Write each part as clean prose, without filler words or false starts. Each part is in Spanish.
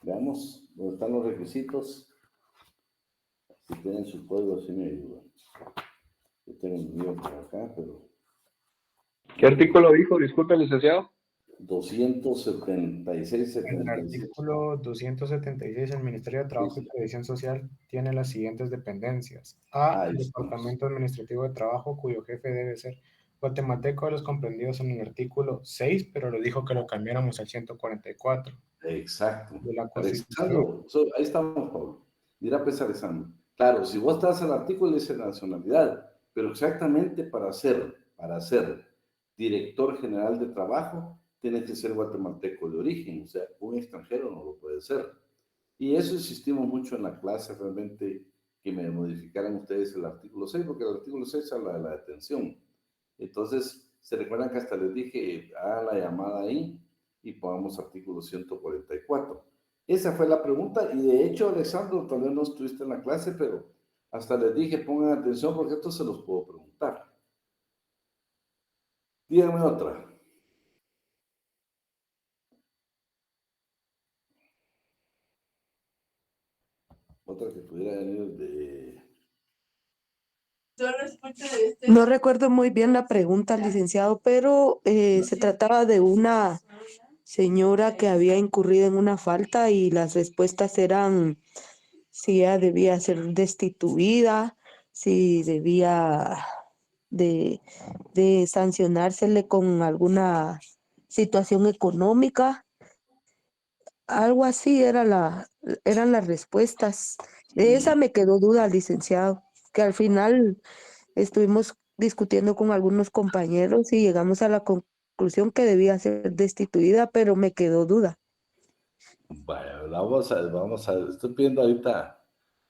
Veamos dónde están los requisitos. Si tienen su código, así me ayudan. Yo tengo el mío por acá, pero ¿Qué artículo dijo? Disculpe, licenciado. 276, En el 77. artículo 276, el Ministerio de Trabajo Sí, y sí. Previsión Social tiene las siguientes dependencias. A, Ahí el estamos. Departamento Administrativo de Trabajo, cuyo jefe debe ser guatemalteco de los comprendidos en el artículo 6, pero lo dijo que lo cambiáramos al 144 Exacto. de la Constitución. Alexandro, ahí estamos, Pablo. Mira, pues, Alexandro. Claro, si vos estás al artículo, dice nacionalidad, pero exactamente para ser director general de trabajo, tienes que ser guatemalteco de origen, o sea, un extranjero no lo puede ser. Y eso insistimos mucho en la clase, realmente, que me modificaran ustedes el artículo 6, porque el artículo 6 habla de la detención. Entonces, se recuerdan que hasta les dije, hagan la llamada ahí y pongamos artículo 144. Esa fue la pregunta y de hecho, Alexandro, tal vez no estuviste en la clase, pero hasta les dije, pongan atención porque esto se los puedo preguntar. Díganme otra. Otra que pudiera venir de... No recuerdo muy bien la pregunta, licenciado, pero se trataba de una señora que había incurrido en una falta y las respuestas eran si ella debía ser destituida, si debía de, de sancionársele con alguna situación económica. Algo así eran las respuestas. De esa me quedó duda, licenciado, que al final estuvimos discutiendo con algunos compañeros y llegamos a la conclusión que debía ser destituida, pero me quedó duda. Vaya, vamos a, estoy pidiendo ahorita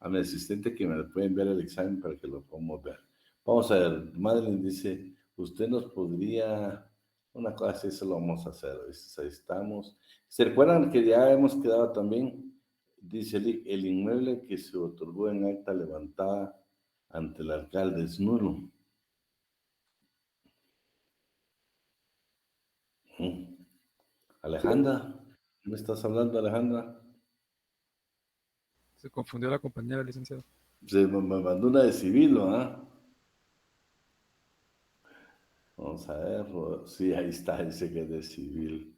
a mi asistente que me pueden ver el examen para que lo podamos ver. Vamos a ver, Madeline dice, usted nos podría, una cosa así, eso lo vamos a hacer, ahí estamos. ¿Se recuerdan que ya hemos quedado también? Dice el inmueble que se otorgó en acta levantada ante el alcalde es nulo. Alejandra, ¿me estás hablando, Alejandra? Se confundió la compañera, licenciado. Se me mandó una de civil, ¿no? Vamos a ver, sí, ahí está, dice que es de civil.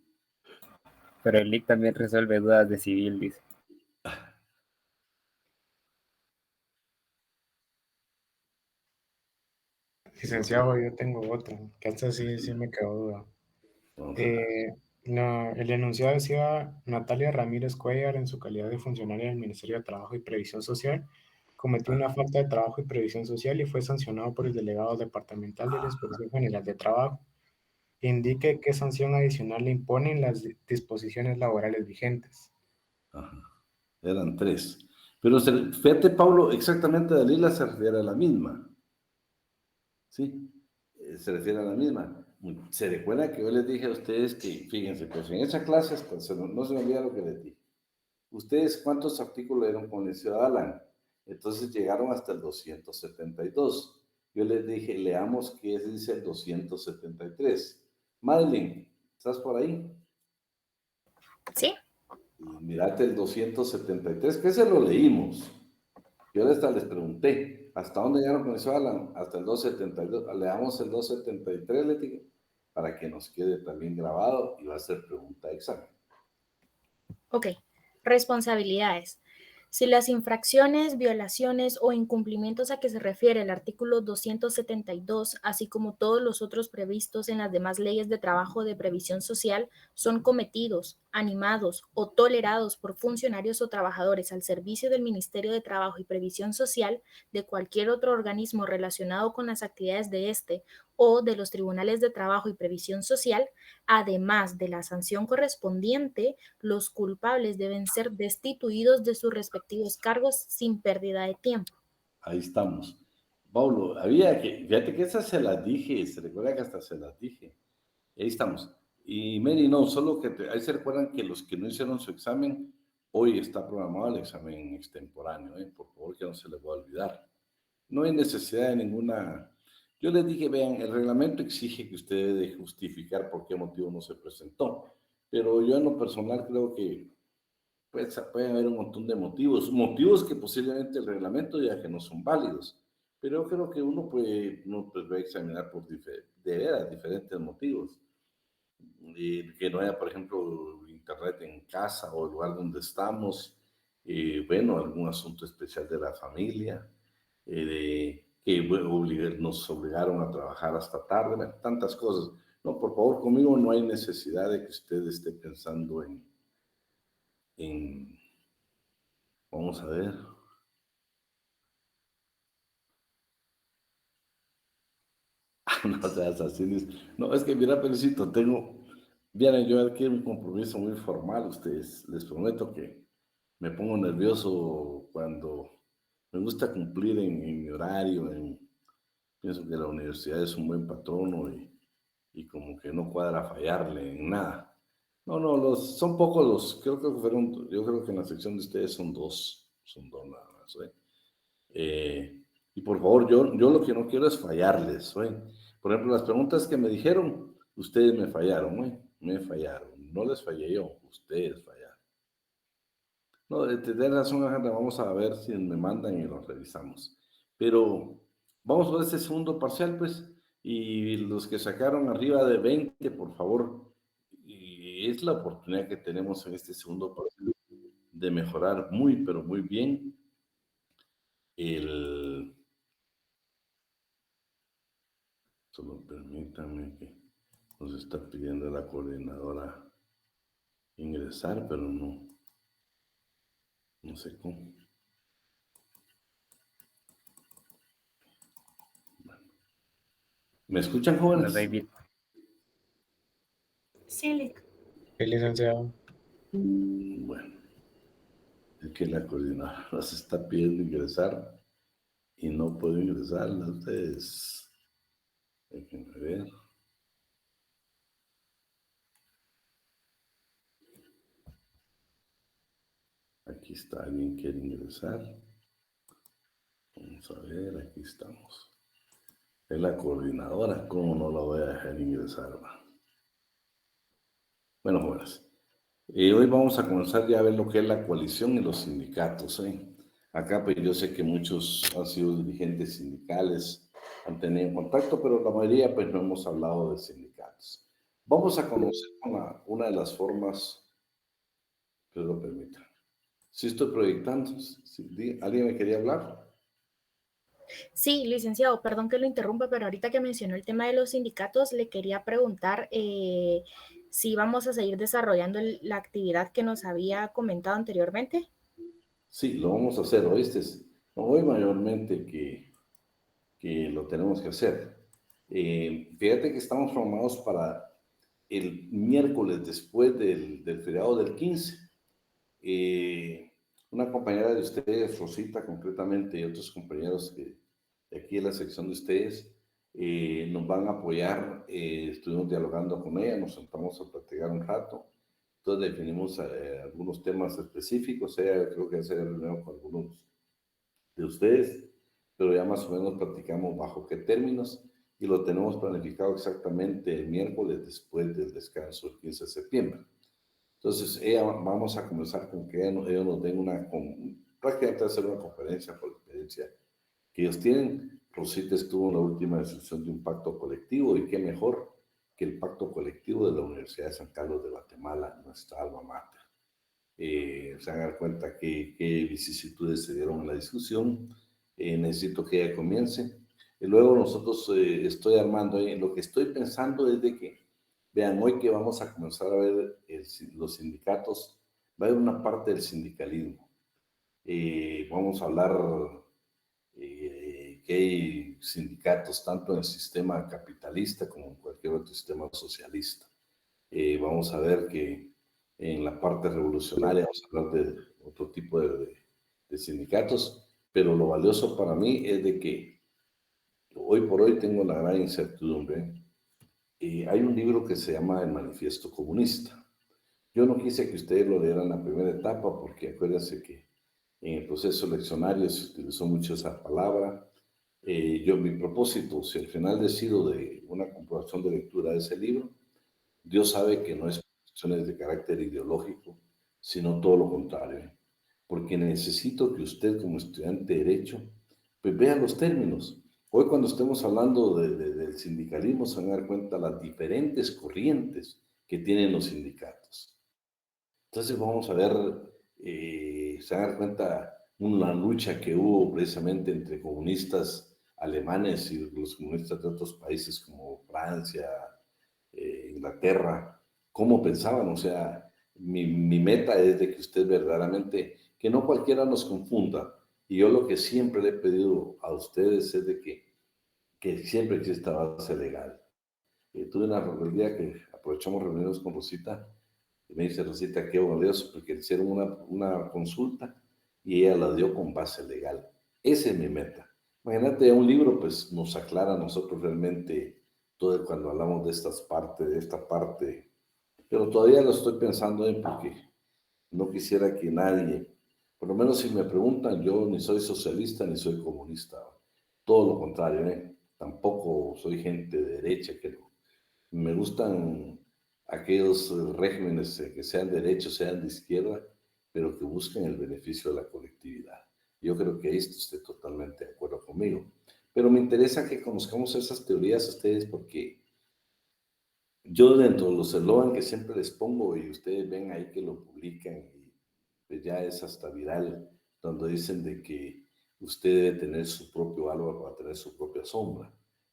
Pero el LIC también resuelve dudas de civil, dice. Licenciado, yo tengo otra, que esta sí me quedó duda. Vamos a ver. El enunciado decía Natalia Ramírez Cuellar, en su calidad de funcionaria del Ministerio de Trabajo y Previsión Social, cometió una falta de trabajo y previsión social y fue sancionado por el delegado departamental de la Inspección General de Trabajo. Indique qué sanción adicional le imponen las disposiciones laborales vigentes. Ajá. Eran tres. Pero fíjate, Pablo, exactamente Dalila se refiere a la misma. ¿Sí? Se refiere a la misma. Se recuerda que yo les dije a ustedes que, fíjense, pues en esa clase, no se me olvida lo que les dije. ¿Ustedes cuántos artículos eran con el ciudad Alan? Entonces llegaron hasta el 272. Yo les dije, leamos qué dice el 273. Madeline, ¿estás por ahí? Sí. Y mirate el 273, que se lo leímos. Yo hasta les pregunté, ¿hasta dónde llegaron con eso, Alan? Hasta el 272. Leamos el 273, le dije, para que nos quede también grabado y va a ser pregunta de examen. Ok. Responsabilidades. Si las infracciones, violaciones o incumplimientos a que se refiere el artículo 272, así como todos los otros previstos en las demás leyes de trabajo de previsión social, son cometidos, animados o tolerados por funcionarios o trabajadores al servicio del Ministerio de Trabajo y Previsión Social, de cualquier otro organismo relacionado con las actividades de este o de los tribunales de trabajo y previsión social, además de la sanción correspondiente, los culpables deben ser destituidos de sus respectivos cargos sin pérdida de tiempo. Ahí estamos. Pablo, fíjate que esas se las dije, se recuerda que hasta se las dije. Ahí estamos. Y Mary, no, solo que ahí se recuerdan que los que no hicieron su examen, hoy está programado el examen extemporáneo, por favor que no se les va a olvidar. No hay necesidad de ninguna... Yo les dije, vean, el reglamento exige que usted debe justificar por qué motivo no se presentó, pero yo en lo personal creo que Pues, pueden haber un montón de motivos que posiblemente el reglamento diga que no son válidos, pero yo creo que uno pues va a examinar por de veras diferentes motivos. Y que no haya, por ejemplo, internet en casa o el lugar donde estamos, bueno, algún asunto especial de la familia, que bueno, nos obligaron a trabajar hasta tarde, bueno, tantas cosas. No, por favor, conmigo no hay necesidad de que usted esté pensando en vamos a ver. No seas así, Luis. No, es que mira, Pelicito, vieran, yo aquí un compromiso muy formal, ustedes, les prometo que me pongo nervioso cuando me gusta cumplir en mi horario, pienso que la universidad es un buen patrono y como que no cuadra fallarle en nada. No, no, son pocos creo que yo creo que en la sección de ustedes son dos nada más, ¿eh? Y por favor, yo lo que no quiero es fallarles, ¿eh? Por ejemplo, las preguntas que me dijeron, ustedes me fallaron, ¿eh? Me fallaron. No les fallé yo, ustedes fallaron. No, tenés razón, Alejandra, vamos a ver si me mandan y lo revisamos. Pero vamos por este segundo parcial, pues, y los que sacaron arriba de 20, por favor, y es la oportunidad que tenemos en este segundo parcial de mejorar muy, pero muy bien el... Solo permítanme que nos está pidiendo la coordinadora ingresar, pero no sé cómo. ¿Me escuchan, jóvenes? David. Sí, Sí, licenciado. Bueno, es que la coordinadora nos está pidiendo ingresar y no puedo ingresarla. Ustedes, déjenme ver. Aquí está, alguien quiere ingresar. Vamos a ver, aquí estamos. Es la coordinadora, ¿cómo no la voy a dejar ingresar? Bueno, jóvenes, hoy vamos a comenzar ya a ver lo que es la coalición y los sindicatos, ¿eh? Acá pues yo sé que muchos han sido dirigentes sindicales, han tenido contacto, pero la mayoría pues no hemos hablado de sindicatos. Vamos a conocer una de las formas, que lo permita. Si estoy proyectando, ¿alguien me quería hablar? Sí, licenciado, perdón que lo interrumpa, pero ahorita que mencionó el tema de los sindicatos, le quería preguntar si vamos a seguir desarrollando la actividad que nos había comentado anteriormente. Sí, lo vamos a hacer, ¿oíste? No, hoy mayormente que lo tenemos que hacer. Fíjate que estamos formados para el miércoles después del feriado del 15. Una compañera de ustedes, Rosita concretamente, y otros compañeros de aquí en la sección de ustedes, nos van a apoyar. Estuvimos dialogando con ella, nos sentamos a platicar un rato. Entonces definimos algunos temas específicos. Ella creo que se reunió con algunos de ustedes, pero ya más o menos platicamos bajo qué términos y lo tenemos planificado exactamente el miércoles después del descanso del 15 de septiembre. Entonces, vamos a comenzar con que ellos nos den prácticamente hacer una conferencia por la experiencia que ellos tienen. Rosita estuvo en la última discusión de un pacto colectivo y qué mejor que el pacto colectivo de la Universidad de San Carlos de Guatemala, nuestra alma mater. Se van a dar cuenta qué vicisitudes se dieron en la discusión. Necesito que ella comience. Y luego nosotros estoy armando, lo que estoy pensando es de que, vean, hoy que vamos a comenzar a ver los sindicatos, va a haber una parte del sindicalismo. Vamos a hablar que hay sindicatos tanto en el sistema capitalista como en cualquier otro sistema socialista. Vamos a ver que en la parte revolucionaria vamos a hablar de otro tipo de sindicatos, pero lo valioso para mí es de que hoy por hoy tengo la gran incertidumbre. Hay un libro que se llama El Manifiesto Comunista. Yo no quise que ustedes lo leyeran en la primera etapa porque acuérdense que en el proceso eleccionario se utilizó mucho esa palabra. Mi propósito, si al final decido de una comprobación de lectura de ese libro, Dios sabe que no es por cuestiones de carácter ideológico, sino todo lo contrario. Porque necesito que usted, como estudiante de Derecho, pues vea los términos. Hoy cuando estemos hablando del sindicalismo, se van a dar cuenta las diferentes corrientes que tienen los sindicatos. Entonces vamos a ver, se van a dar cuenta una lucha que hubo precisamente entre comunistas alemanes y los comunistas de otros países como Francia, Inglaterra, cómo pensaban. O sea, mi meta es de que usted verdaderamente, que no cualquiera nos confunda. Y yo lo que siempre le he pedido a ustedes es de que siempre exista base legal. Tuve una reunión que aprovechamos reuniones con Rosita, y me dice Rosita, qué valioso, porque hicieron una consulta y ella la dio con base legal. Esa es mi meta. Imagínate, un libro pues nos aclara a nosotros realmente todo cuando hablamos de esta parte, pero todavía lo estoy pensando porque no quisiera que nadie, por lo menos si me preguntan, yo ni soy socialista ni soy comunista, todo lo contrario, tampoco soy gente de derecha, que no. Me gustan aquellos regímenes que sean de derecha, sean de izquierda, pero que busquen el beneficio de la colectividad. Yo creo que ahí está usted totalmente de acuerdo conmigo. Pero me interesa que conozcamos esas teorías a ustedes porque yo dentro de los eslogan que siempre les pongo y ustedes ven ahí que lo publican y pues ya es hasta viral, donde dicen de que usted debe tener su propio árbol para tener su propia sombra.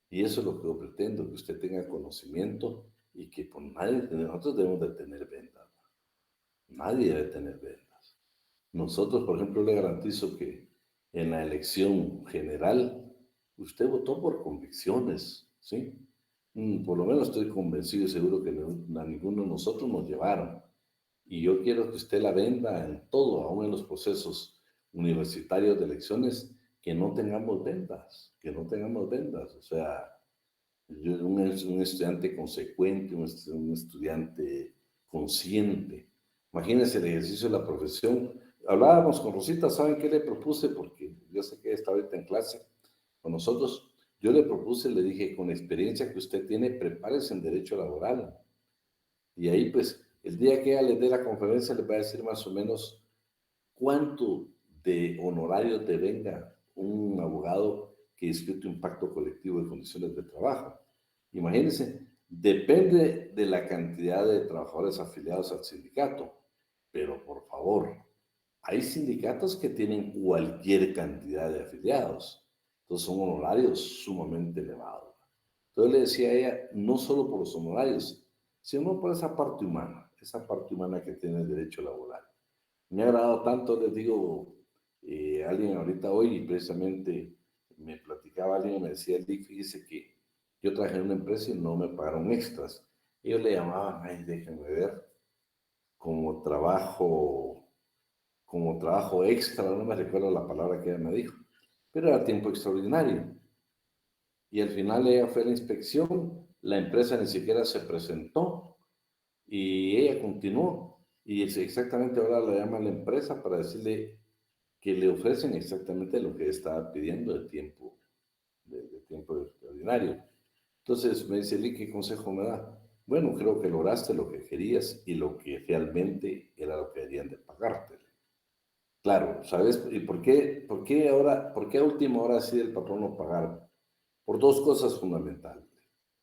Y eso es lo que yo pretendo, que usted tenga conocimiento y que por nadie, nosotros debemos de tener vendas. Nadie debe tener vendas. Nosotros, por ejemplo, le garantizo que en la elección general, usted votó por convicciones, ¿sí? Por lo menos estoy convencido y seguro que a ninguno de nosotros nos llevaron. Y yo quiero que usted la venda en todo, aún en los procesos universitarios de elecciones, que no tengamos vendas, que no tengamos vendas. O sea, yo un estudiante consecuente, un estudiante consciente. Imagínense el ejercicio de la profesión. Hablábamos con Rosita, ¿saben qué le propuse? Porque yo sé que está ahorita en clase con nosotros. Yo le propuse, le dije, con la experiencia que usted tiene, prepárese en derecho laboral. Y ahí, pues, el día que ella les dé la conferencia, les va a decir más o menos cuánto de honorario te venga un abogado que discute un pacto colectivo de condiciones de trabajo. Imagínense, depende de la cantidad de trabajadores afiliados al sindicato, pero por favor, hay sindicatos que tienen cualquier cantidad de afiliados, entonces son honorarios sumamente elevados. Entonces le decía a ella, no solo por los honorarios, sino por esa parte humana que tiene el derecho laboral. Me ha agradado tanto, les digo, alguien ahorita hoy, precisamente me platicaba alguien y me decía, Dick, fíjese que yo trabajé en una empresa y no me pagaron extras. Ellos le llamaban, ay, déjenme ver, como trabajo extra, no me recuerdo la palabra que ella me dijo, pero era tiempo extraordinario. Y al final ella fue a la inspección, la empresa ni siquiera se presentó y ella continuó. Y es exactamente ahora la llama a la empresa para decirle que le ofrecen exactamente lo que estaba pidiendo de tiempo extraordinario. Entonces me dice, Lee, ¿qué consejo me da? Bueno, creo que lograste lo que querías y lo que realmente era lo que deberían de pagarte. Claro, ¿sabes? ¿Y por qué a última hora decide el patrón no pagar? Por dos cosas fundamentales.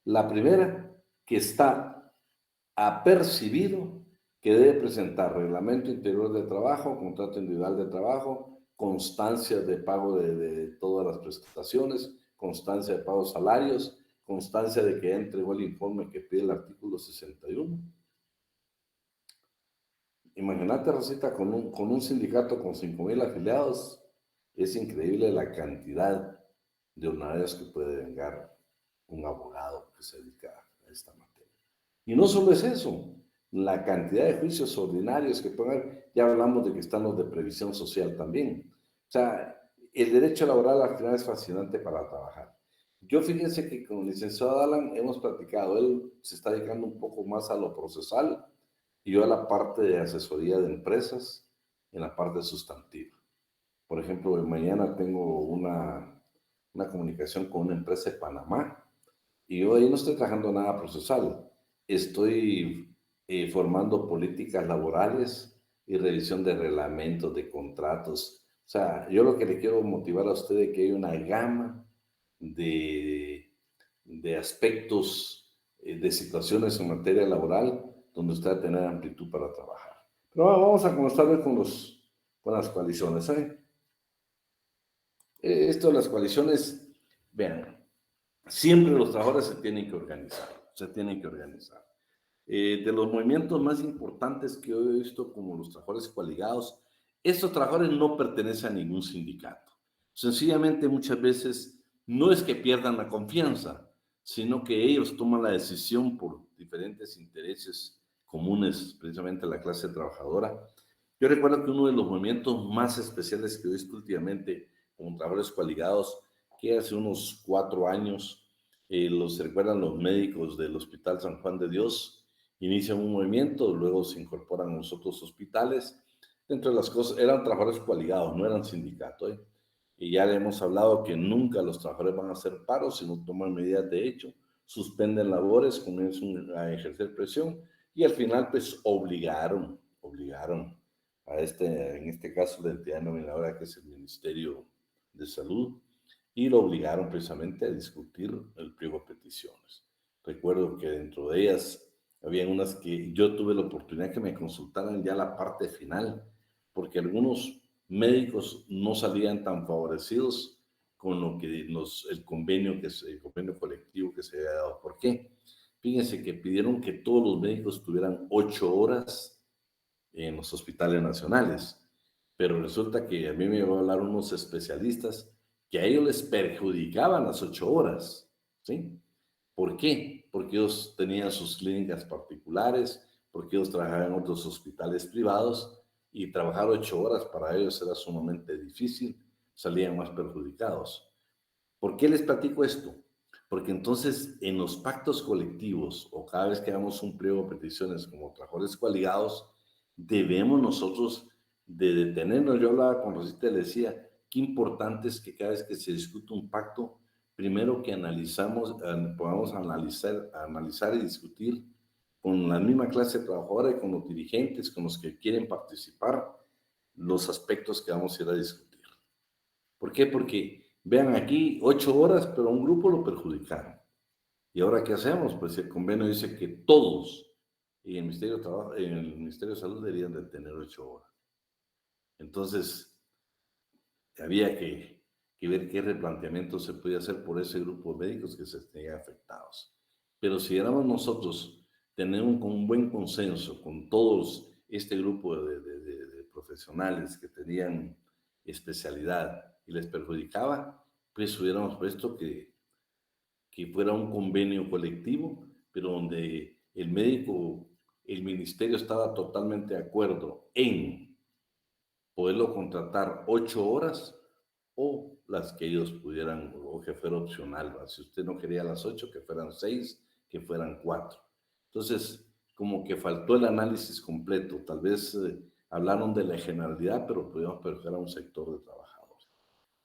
La primera, que está apercibido que debe presentar reglamento interior de trabajo, contrato individual de trabajo, constancia de pago de todas las prestaciones, constancia de pago de salarios, constancia de que entregó el informe que pide el artículo 61. Imagínate, Rosita, con un sindicato con 5,000 afiliados, es increíble la cantidad de honorarios que puede vengar un abogado que se dedica a esta materia. Y no solo es eso, la cantidad de juicios ordinarios que pueden haber, ya hablamos de que están los de previsión social también. O sea, el derecho laboral al final es fascinante para trabajar. Yo fíjense que con el licenciado Alan hemos platicado, él se está dedicando un poco más a lo procesal y yo a la parte de asesoría de empresas en la parte sustantiva. Por ejemplo, mañana tengo una comunicación con una empresa de Panamá y yo ahí no estoy trabajando nada procesal, estoy formando políticas laborales y revisión de reglamentos, de contratos. O sea, yo lo que le quiero motivar a usted es que hay una gama de aspectos, de situaciones en materia laboral donde usted va a tener amplitud para trabajar. Pero vamos a comenzar hoy con las coaliciones. Esto de las coaliciones, vean, siempre los trabajadores se tienen que organizar, de los movimientos más importantes que yo he visto, como los trabajadores coaligados, estos trabajadores no pertenecen a ningún sindicato. Sencillamente, muchas veces, no es que pierdan la confianza, sino que ellos toman la decisión por diferentes intereses comunes, precisamente a la clase trabajadora. Yo recuerdo que uno de los movimientos más especiales que he visto últimamente con trabajadores coaligados, que hace unos 4 años, los recuerdan los médicos del Hospital San Juan de Dios, inician un movimiento, luego se incorporan a los otros hospitales. Entre las cosas, eran trabajadores coaligados, no eran sindicatos. Y ya le hemos hablado que nunca los trabajadores van a hacer paros, sino toman medidas de hecho, suspenden labores, comienzan a ejercer presión y al final pues obligaron a en este caso la entidad denominadora que es el Ministerio de Salud, y lo obligaron precisamente a discutir el pliego de peticiones. Recuerdo que dentro de ellas había unas que yo tuve la oportunidad que me consultaran ya la parte final, porque algunos médicos no salían tan favorecidos con lo que el convenio colectivo que se había dado. ¿Por qué? Fíjense que pidieron que todos los médicos tuvieran 8 horas en los hospitales nacionales, pero resulta que a mí me iban a hablar unos especialistas que a ellos les perjudicaban las 8 horas, ¿sí? ¿Por qué? Porque ellos tenían sus clínicas particulares, porque ellos trabajaban en otros hospitales privados y trabajar 8 horas para ellos era sumamente difícil, salían más perjudicados. ¿Por qué les platico esto? Porque entonces en los pactos colectivos o cada vez que hagamos un pliego de peticiones como trabajadores coaligados, debemos nosotros de detenernos. Yo hablaba con Rosita y le decía, qué importante es que cada vez que se discute un pacto, primero que podamos analizar y discutir con la misma clase trabajadora y con los dirigentes, con los que quieren participar, los aspectos que vamos a ir a discutir. ¿Por qué? Porque vean aquí 8 horas, pero a un grupo lo perjudicaron. ¿Y ahora qué hacemos? Pues el convenio dice que todos en el Ministerio de Salud deberían de tener 8 horas. Entonces, había que ver qué replanteamiento se podía hacer por ese grupo de médicos que se tenían afectados. Pero si éramos nosotros tener un buen consenso con todos este grupo de profesionales que tenían especialidad y les perjudicaba, pues hubiéramos puesto que fuera un convenio colectivo, pero donde el ministerio estaba totalmente de acuerdo en poderlo contratar 8 horas o las que ellos pudieran, o que fuera opcional, ¿verdad? Si usted no quería las 8, que fueran 6, que fueran 4. Entonces, como que faltó el análisis completo. Tal vez hablaron de la generalidad, pero pudimos perjudicar a un sector de trabajadores.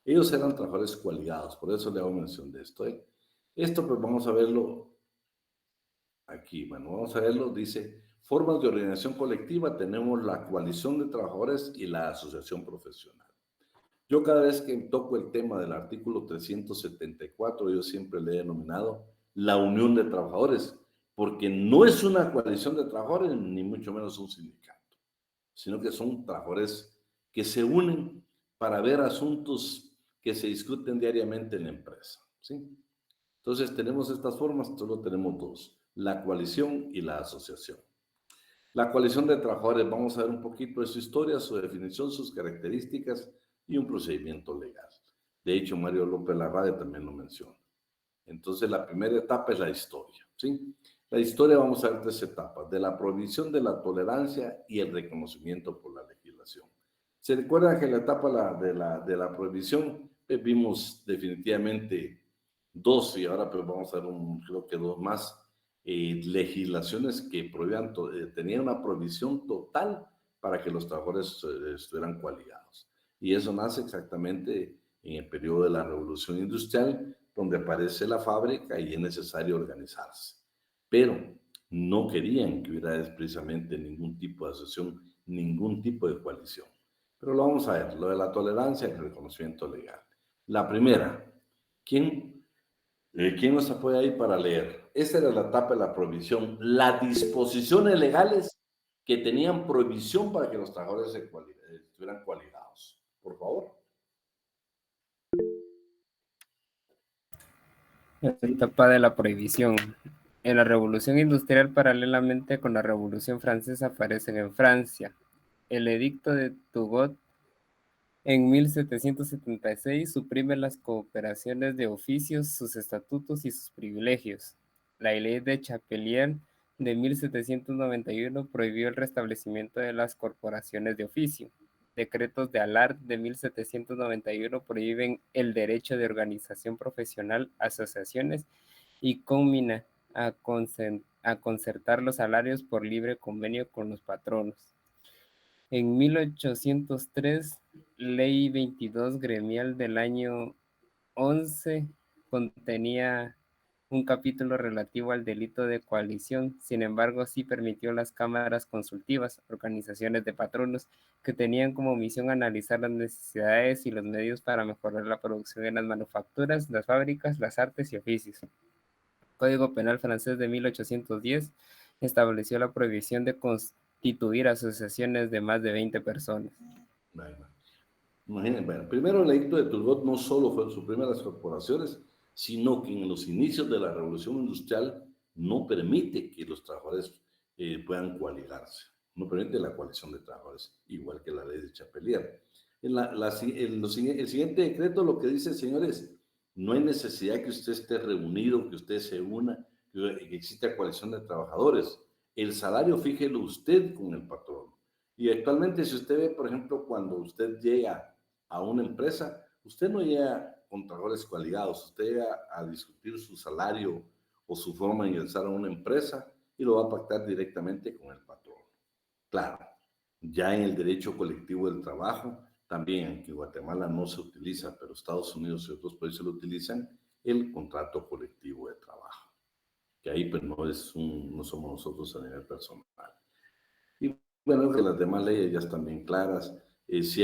Ellos eran trabajadores coaligados, por eso le hago mención de esto. Esto pues vamos a verlo aquí. Bueno, vamos a verlo. Dice, formas de organización colectiva, tenemos la coalición de trabajadores y la asociación profesional. Yo cada vez que toco el tema del artículo 374, yo siempre le he denominado la unión de trabajadores, porque no es una coalición de trabajadores, ni mucho menos un sindicato, sino que son trabajadores que se unen para ver asuntos que se discuten diariamente en la empresa, ¿sí? Entonces tenemos estas formas, solo tenemos 2, la coalición y la asociación. La coalición de trabajadores, vamos a ver un poquito de su historia, su definición, sus características y un procedimiento legal. De hecho, Mario López Larrade también lo menciona. Entonces, la primera etapa es la historia, ¿sí? La historia vamos a ver 3 etapas, de la prohibición de la tolerancia y el reconocimiento por la legislación. ¿Se recuerdan que en la etapa de la prohibición vimos definitivamente 2 y ahora pues vamos a ver creo que 2 más legislaciones que prohibían, tenían una prohibición total para que los trabajadores estuvieran coaligados. Y eso nace exactamente en el periodo de la Revolución Industrial, donde aparece la fábrica y es necesario organizarse. Pero no querían que hubiera precisamente ningún tipo de asociación ningún tipo de coalición. Pero lo vamos a ver, lo de la tolerancia y el reconocimiento legal. La primera, ¿quién nos apoya ahí para leer? Esta era la etapa de la prohibición. Las disposiciones legales que tenían prohibición para que los trabajadores estuvieran coaligados. Por favor. La etapa de la prohibición. En la Revolución Industrial, paralelamente con la Revolución Francesa, aparecen en Francia el Edicto de Turgot en 1776 suprime las cooperaciones de oficios, sus estatutos y sus privilegios. La Ley de Chapelier de 1791 prohibió el restablecimiento de las corporaciones de oficio. Decretos de Allard de 1791 prohíben el derecho de organización profesional, asociaciones y combina a concertar los salarios por libre convenio con los patronos. En 1803, Ley 22 gremial del año 11 contenía un capítulo relativo al delito de coalición. Sin embargo, sí permitió las cámaras consultivas, organizaciones de patronos, que tenían como misión analizar las necesidades y los medios para mejorar la producción en las manufacturas, las fábricas, las artes y oficios. El Código Penal francés de 1810 estableció la prohibición de constituir asociaciones de más de 20 personas. Imagínense, bueno, primero el edicto de Turgot no solo fue suprimir las corporaciones, sino que en los inicios de la Revolución Industrial no permite que los trabajadores puedan coaligarse, no permite la coalición de trabajadores, igual que la ley de Chapelier. El siguiente decreto lo que dice, señores, no hay necesidad que usted esté reunido, que usted se una, que exista coalición de trabajadores. El salario fíjelo usted con el patrón. Y actualmente, si usted ve, por ejemplo, cuando usted llega a una empresa, usted no llega con trabajadores coaligados, usted llega a discutir su salario o su forma de ingresar a una empresa y lo va a pactar directamente con el patrón. Claro, ya en el derecho colectivo del trabajo, también, que en Guatemala no se utiliza, pero Estados Unidos y otros países lo utilizan, el contrato colectivo de trabajo, que ahí pues no somos nosotros a nivel personal. Y bueno, que las demás leyes ya están bien claras. Si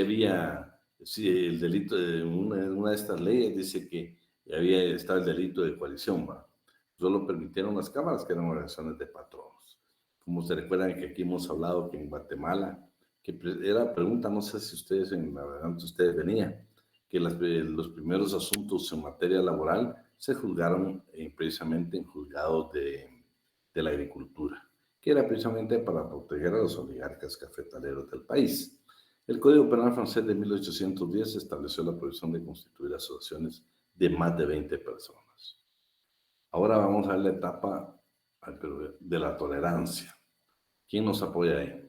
el delito de una de estas leyes dice que estaba el delito de coalición, ¿va? Solo permitieron las cámaras que eran organizaciones de patronos. Como se recuerdan que aquí hemos hablado que en Guatemala, que era pregunta, no sé si ustedes venían, que los primeros asuntos en materia laboral se juzgaron precisamente en juzgados de la agricultura, que era precisamente para proteger a los oligarcas cafetaleros del país. El Código Penal francés de 1810 estableció la prohibición de constituir asociaciones de más de 20 personas. Ahora vamos a ver la etapa de la tolerancia. ¿Quién nos apoya ahí?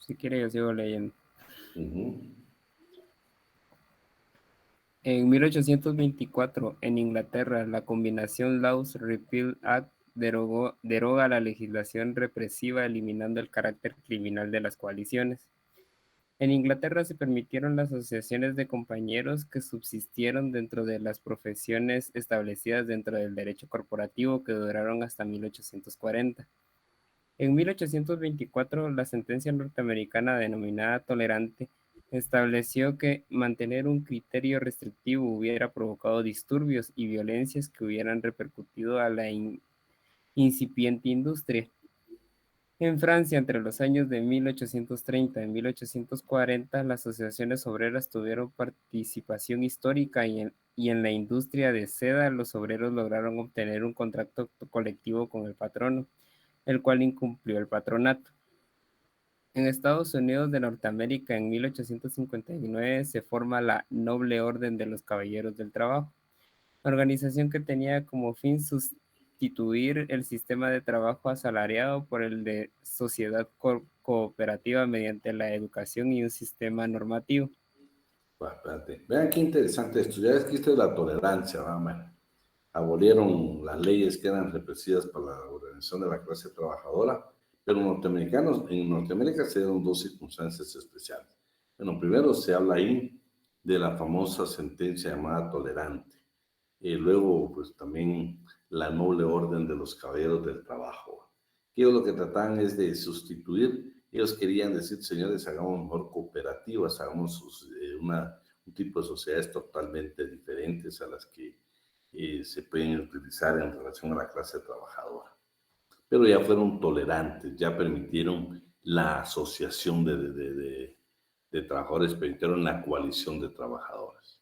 Si quiere, yo sigo leyendo. En 1824, en Inglaterra, la combinación Laws Repeal Act deroga la legislación represiva, eliminando el carácter criminal de las coaliciones. En Inglaterra se permitieron las asociaciones de compañeros que subsistieron dentro de las profesiones establecidas dentro del derecho corporativo, que duraron hasta 1840. En 1824, la sentencia norteamericana denominada tolerante estableció que mantener un criterio restrictivo hubiera provocado disturbios y violencias que hubieran repercutido a la incipiente industria. En Francia, entre los años de 1830 y 1840, las asociaciones obreras tuvieron participación histórica y en la industria de seda los obreros lograron obtener un contrato colectivo con el patrono, el cual incumplió el patronato. En Estados Unidos de Norteamérica, en 1859, se forma la Noble Orden de los Caballeros del Trabajo, organización que tenía como fin sustituir el sistema de trabajo asalariado por el de sociedad cooperativa mediante la educación y un sistema normativo. Espérate. Vean qué interesante esto. Ya existe la tolerancia, vamos. Abolieron las leyes que eran represivas para la organización de la clase trabajadora, pero en Norteamérica se dieron dos circunstancias especiales. Bueno, primero se habla ahí de la famosa sentencia llamada tolerante, Luego, pues también la noble orden de los caballeros del trabajo. Ellos lo que tratan es de sustituir. Ellos querían decir, señores, hagamos mejor cooperativas, hagamos un tipo de sociedades totalmente diferentes a las que se pueden utilizar en relación a la clase trabajadora. Pero ya fueron tolerantes, ya permitieron la asociación de trabajadores, permitieron la coalición de trabajadores.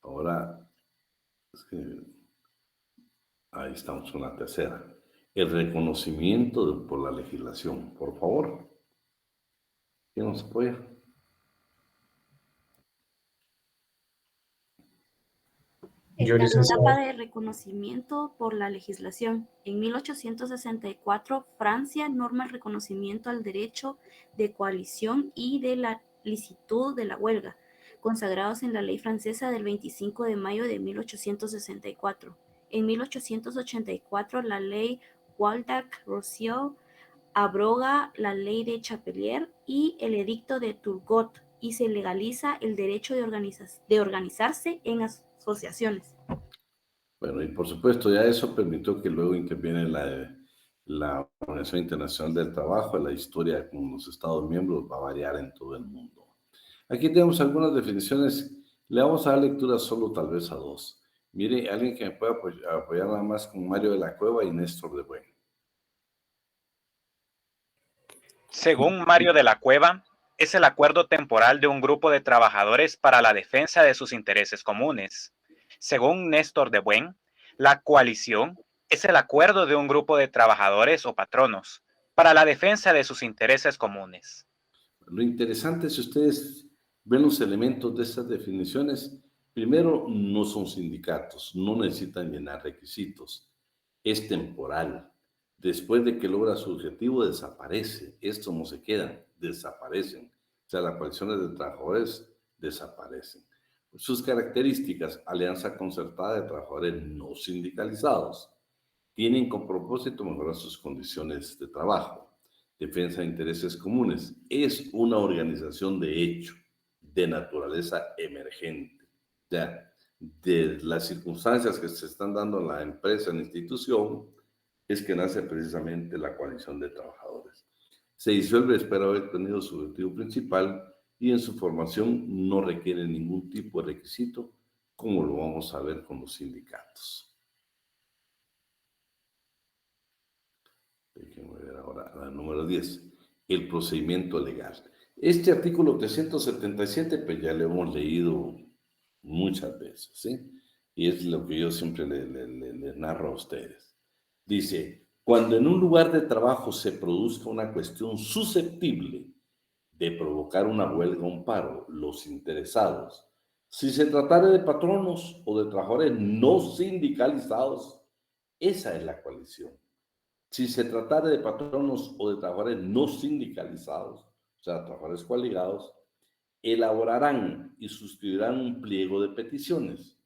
Ahora, ahí estamos con la tercera. El reconocimiento por la legislación. Por favor, ¿quién nos apoya? Yo, La licenciado. etapa de reconocimiento por la legislación. En 1864, Francia norma el reconocimiento al derecho de coalición y de la licitud de la huelga, consagrados en la ley francesa del 25 de mayo de 1864. En 1884, la ley Waldeck-Rousseau abroga la ley de Chapelier y el edicto de Turgot y se legaliza el derecho de organizarse en asociaciones. Bueno, y por supuesto ya eso permitió que luego interviene la Organización Internacional del Trabajo. La historia con los Estados miembros va a variar en todo el mundo. Aquí tenemos algunas definiciones. Le vamos a dar lectura solo tal vez a dos. Mire, alguien que me pueda apoyar nada más con Mario de la Cueva y Néstor de Buen. Según Mario de la Cueva, es el acuerdo temporal de un grupo de trabajadores para la defensa de sus intereses comunes. Según Néstor de Buen, la coalición es el acuerdo de un grupo de trabajadores o patronos para la defensa de sus intereses comunes. Lo interesante, si ustedes ven los elementos de estas definiciones, primero, no son sindicatos, no necesitan llenar requisitos, es temporal. Después de que logra su objetivo, desaparece. Estos no se quedan, desaparecen. O sea, las coaliciones de trabajadores desaparecen. Sus características: alianza concertada de trabajadores no sindicalizados. Tienen como propósito mejorar sus condiciones de trabajo. Defensa de intereses comunes. Es una organización de hecho, de naturaleza emergente. O sea, de las circunstancias que se están dando en la empresa, en la institución, es que nace precisamente la coalición de trabajadores. Se disuelve, espera haber tenido su objetivo principal y en su formación no requiere ningún tipo de requisito, como lo vamos a ver con los sindicatos. Déjenme ver ahora la número 10, el procedimiento legal. Este artículo 377, pues ya lo hemos leído muchas veces, ¿sí? Y es lo que yo siempre les narro a ustedes. Dice, cuando en un lugar de trabajo se produzca una cuestión susceptible de provocar una huelga o un paro, los interesados, si se tratara de patronos o de trabajadores no sindicalizados, esa es la coalición. Si se tratara de patronos o de trabajadores no sindicalizados, o sea, trabajadores coaligados, elaborarán y suscribirán un pliego de peticiones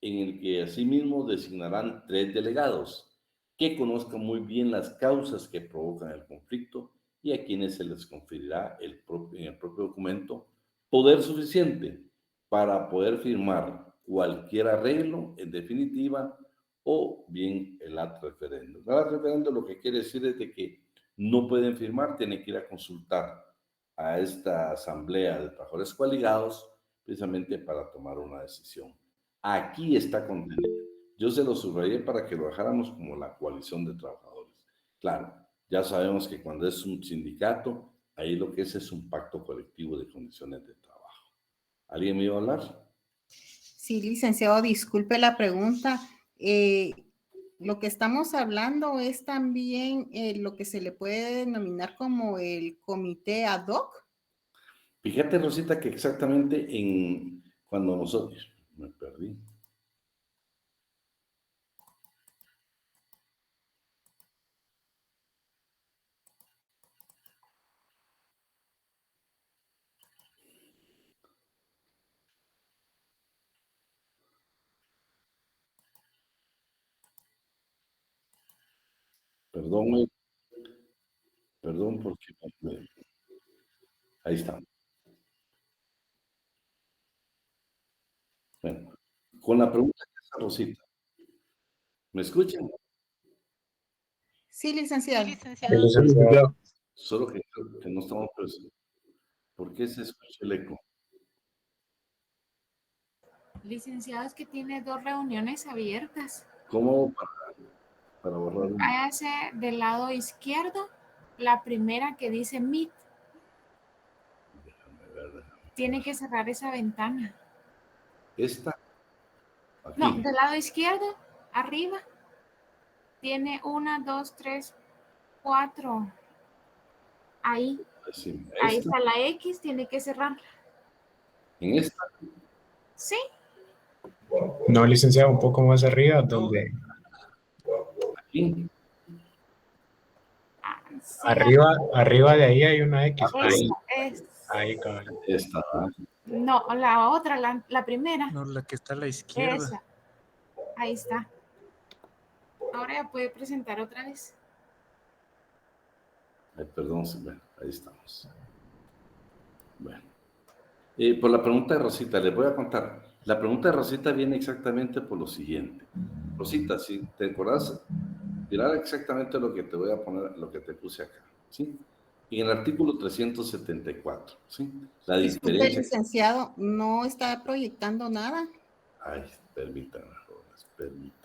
en el que asimismo designarán 3 delegados que conozcan muy bien las causas que provocan el conflicto y a quienes se les conferirá en el propio documento poder suficiente para poder firmar cualquier arreglo en definitiva o bien el ad referendum. El ad referendum lo que quiere decir es de que no pueden firmar, tienen que ir a consultar a esta asamblea de trabajadores coaligados precisamente para tomar una decisión. Aquí está contenido. Yo se lo subrayé para que lo dejáramos como la coalición de trabajadores. Claro, ya sabemos que cuando es un sindicato, ahí lo que es un pacto colectivo de condiciones de trabajo. ¿Alguien me iba a hablar? Sí, licenciado, disculpe la pregunta. Lo que estamos hablando es también lo que se le puede denominar como el comité ad hoc. Fíjate, Rosita, que exactamente cuando nosotros... Me perdí. Perdón porque... Ahí está. Bueno, con la pregunta que Rosita. ¿Me escuchan? Sí, licenciado. Sí, licenciado. Solo que creo que no estamos presentes. ¿Por qué se escucha el eco? Licenciado, es que tiene 2 reuniones abiertas. ¿Cómo para borrar una? Váyase del lado izquierdo, la primera que dice Meet. Déjame ver. Tiene que cerrar esa ventana. ¿Esta? Aquí. No, del lado izquierdo, arriba. Tiene 1, 2, 3, 4. Ahí. Sí, Ahí esta. está la X, tiene que cerrarla. ¿En esta? Sí. No, licenciado, un poco más arriba, donde Aquí. Sí, arriba de ahí hay una X. Ahí, cabal. Esta. No, la otra, la primera. No, la que está a la izquierda. Esa. Ahí está. Ahora ya puede presentar otra vez. Ay, perdón, bueno, ahí estamos. Bueno. Por la pregunta de Rosita, les voy a contar. La pregunta de Rosita viene exactamente por lo siguiente. Rosita, si te acordás, mira exactamente lo que te voy a poner, lo que te puse acá, ¿sí? En el artículo 374, ¿sí? La Disculpe, diferencia... licenciado, no está proyectando nada. Ay, permítanme, jóvenes, permítanme.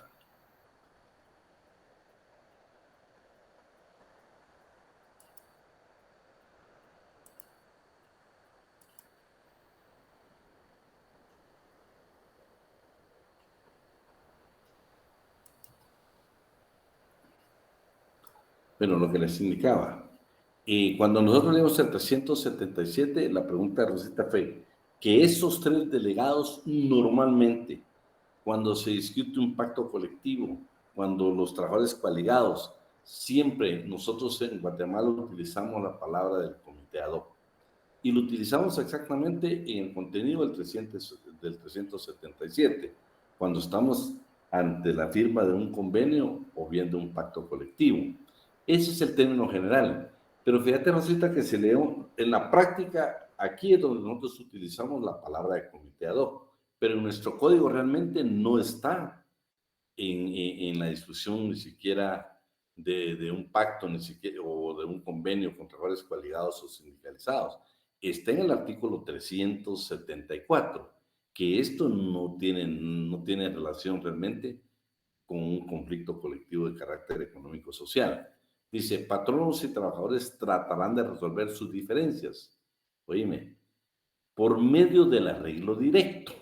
Bueno, lo que les indicaba. Y cuando nosotros leímos el 377, la pregunta de Rosita fue que esos 3 delegados normalmente, cuando se discute un pacto colectivo, cuando los trabajadores coaligados, siempre nosotros en Guatemala utilizamos la palabra del comité ad hoc. Y lo utilizamos exactamente en el contenido del 377, cuando estamos ante la firma de un convenio o bien de un pacto colectivo. Ese es el término general. Pero fíjate, Rosita, que se lee en la práctica, aquí es donde nosotros utilizamos la palabra de comité ad hoc, pero en nuestro código realmente no está en la discusión ni siquiera de un pacto ni siquiera, o de un convenio con trabajadores coaligados o sindicalizados. Está en el artículo 374, que esto no tiene relación realmente con un conflicto colectivo de carácter económico-social. Dice, patronos y trabajadores tratarán de resolver sus diferencias, oíme, por medio del arreglo directo,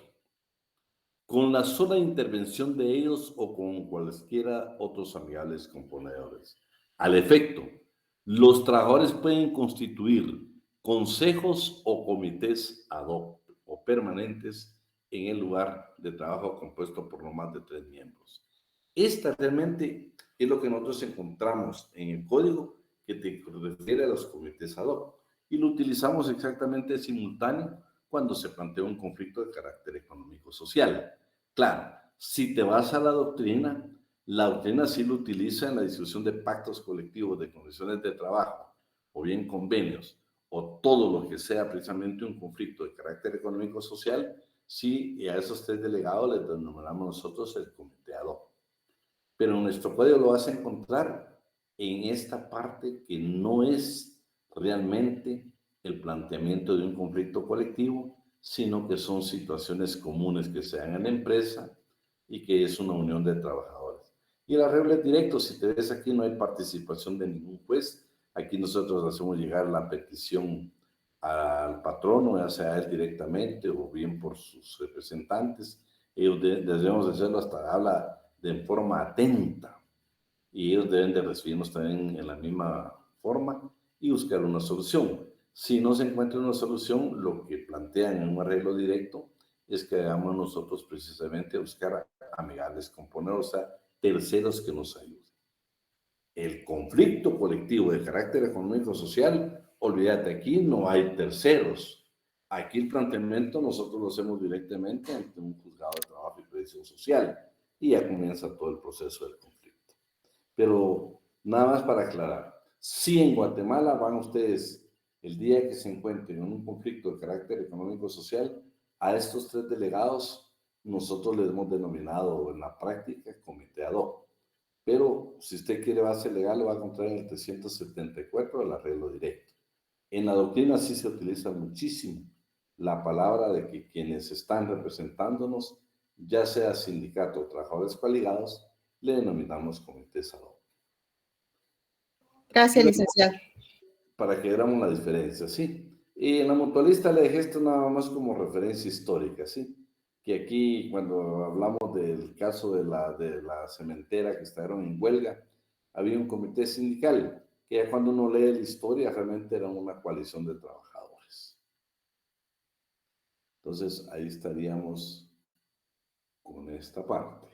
con la sola intervención de ellos o con cualesquiera otros amigables componedores. Al efecto, los trabajadores pueden constituir consejos o comités ad hoc o permanentes en el lugar de trabajo compuesto por no más de 3 miembros. Esta realmente es lo que nosotros encontramos en el código que te refiere a los comités ad hoc y lo utilizamos exactamente simultáneo cuando se plantea un conflicto de carácter económico-social. Claro, si te vas a la doctrina sí lo utiliza en la discusión de pactos colectivos de condiciones de trabajo, o bien convenios, o todo lo que sea precisamente un conflicto de carácter económico-social, sí, a esos 3 delegados les denominamos nosotros el comité ad hoc. Pero en nuestro código lo vas a encontrar en esta parte que no es realmente el planteamiento de un conflicto colectivo, sino que son situaciones comunes que se dan en la empresa y que es una unión de trabajadores. Y el arreglo es directo, si te ves aquí no hay participación de ningún juez, aquí nosotros hacemos llegar la petición al patrono, ya sea él directamente o bien por sus representantes, ellos debemos hacerlo hasta habla de forma atenta y ellos deben de recibirnos también en la misma forma y buscar una solución. Si no se encuentra una solución, lo que plantean en un arreglo directo es que hagamos nosotros precisamente buscar amigables componentes, o sea, terceros que nos ayuden. El conflicto colectivo de carácter económico-social, olvídate, aquí no hay terceros. Aquí el planteamiento nosotros lo hacemos directamente ante un juzgado de trabajo y previsión social y ya comienza todo el proceso del conflicto. Pero nada más para aclarar, si en Guatemala van ustedes el día que se encuentren en un conflicto de carácter económico-social, a estos 3 delegados nosotros le hemos denominado en la práctica comité ad hoc. Pero si usted quiere base legal, lo va a encontrar en el 374 del arreglo directo. En la doctrina sí se utiliza muchísimo la palabra de que quienes están representándonos, ya sea sindicato o trabajadores coaligados, le denominamos comités ad hoc. Gracias, licenciado. Para que veamos la diferencia, ¿sí? Y en la mutualista le dejé esto nada más como referencia histórica, ¿sí? Que aquí, cuando hablamos del caso de la cementera que estaban en huelga, había un comité sindical, que ya cuando uno lee la historia, realmente era una coalición de trabajadores. Entonces, ahí estaríamos con esta parte.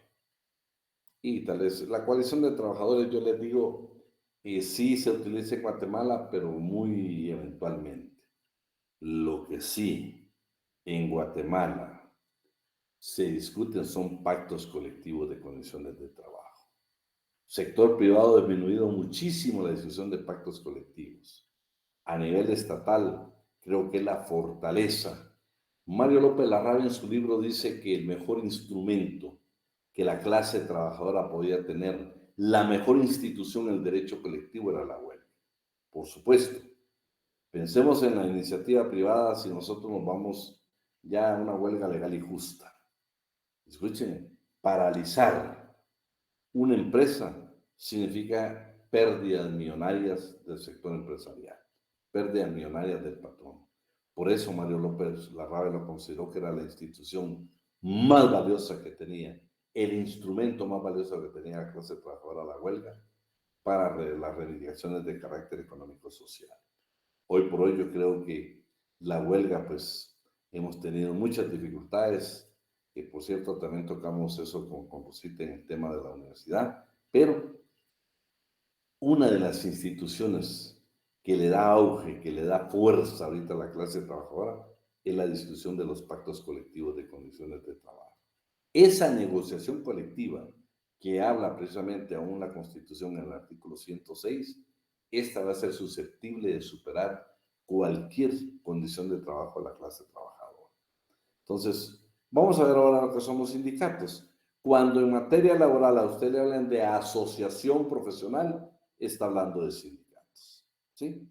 Y tal vez la coalición de trabajadores, yo les digo, sí se utiliza en Guatemala, pero muy eventualmente. Lo que sí, en Guatemala se discuten son pactos colectivos de condiciones de trabajo. Sector privado ha disminuido muchísimo la discusión de pactos colectivos. A nivel estatal, creo que es la fortaleza. Mario López Larrabia en su libro dice que el mejor instrumento que la clase trabajadora podía tener, la mejor institución en el derecho colectivo era la huelga. Por supuesto, pensemos en la iniciativa privada si nosotros nos vamos ya a una huelga legal y justa. Escuchen, paralizar una empresa significa pérdidas millonarias del sector empresarial, pérdidas millonarias del patrón. Por eso Mario López Larrabia lo consideró que era la institución más valiosa que tenía, el instrumento más valioso que tenía la clase trabajadora, la huelga, para las reivindicaciones de carácter económico-social. Hoy por hoy yo creo que la huelga, pues, hemos tenido muchas dificultades, que por cierto también tocamos eso con Rosita en el tema de la universidad, pero una de las instituciones que le da auge, que le da fuerza ahorita a la clase trabajadora, es la discusión de los pactos colectivos de condiciones de trabajo. Esa negociación colectiva que habla precisamente aún la Constitución en el artículo 106, esta va a ser susceptible de superar cualquier condición de trabajo de la clase trabajadora. Entonces, vamos a ver ahora lo que son los sindicatos. Cuando en materia laboral a usted le hablan de asociación profesional, está hablando de sindicatos, ¿sí?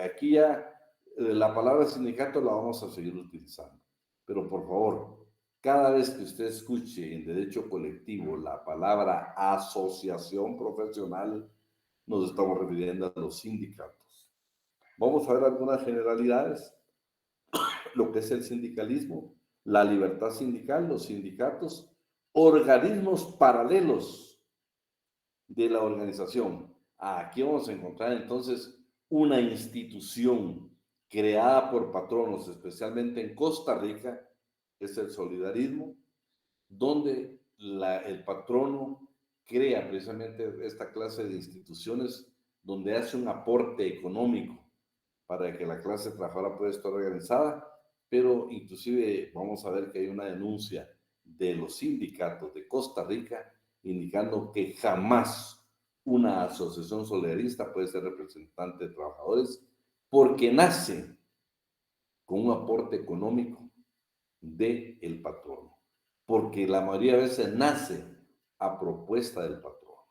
Aquí ya la palabra sindicato la vamos a seguir utilizando, pero por favor, cada vez que usted escuche en derecho colectivo la palabra asociación profesional, nos estamos refiriendo a los sindicatos. Vamos a ver algunas generalidades, lo que es el sindicalismo, la libertad sindical, los sindicatos, organismos paralelos de la organización. Aquí vamos a encontrar entonces una institución creada por patronos, especialmente en Costa Rica, es el solidarismo, donde el patrono crea precisamente esta clase de instituciones donde hace un aporte económico para que la clase trabajadora pueda estar organizada, pero inclusive vamos a ver que hay una denuncia de los sindicatos de Costa Rica indicando que jamás una asociación solidarista puede ser representante de trabajadores porque nace con un aporte económico del patrono, porque la mayoría de veces nace a propuesta del patrono.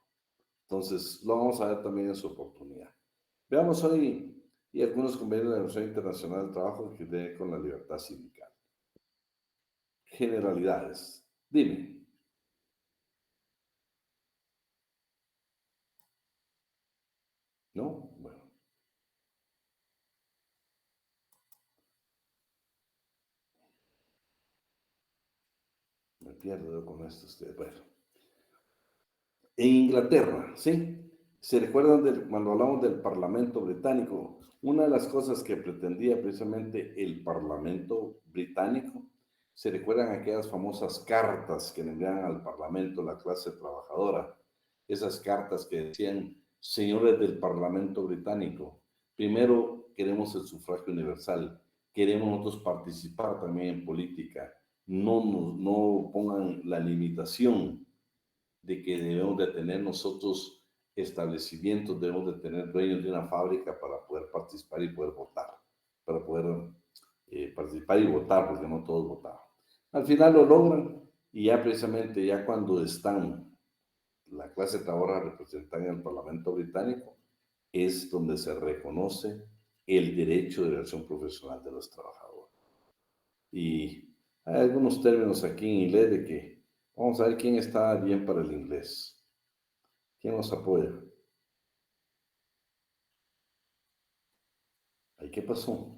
Entonces, lo vamos a ver también en su oportunidad. Veamos hoy y algunos convenios de la Organización Internacional del Trabajo que tienen con la libertad sindical. Generalidades. Dime. ¿No? Bueno. Me pierdo con esto ustedes. Bueno. En Inglaterra, ¿sí? ¿Se recuerdan cuando hablamos del Parlamento británico? Una de las cosas que pretendía precisamente el Parlamento británico, ¿se recuerdan aquellas famosas cartas que le enviaban al Parlamento la clase trabajadora? Esas cartas que decían, señores del Parlamento británico, primero queremos el sufragio universal, queremos nosotros participar también en política, no pongan la limitación de que debemos de tener nosotros establecimientos, debemos de tener dueños de una fábrica para poder participar y poder votar, para poder participar y votar, porque no todos votaban. Al final lo logran y ya precisamente ya cuando están la clase trabajadora representada en el Parlamento británico es donde se reconoce el derecho de elección profesional de los trabajadores. Y hay algunos términos aquí en inglés de que vamos a ver quién está bien para el inglés. ¿Quién nos apoya? ¿Ay, qué pasó?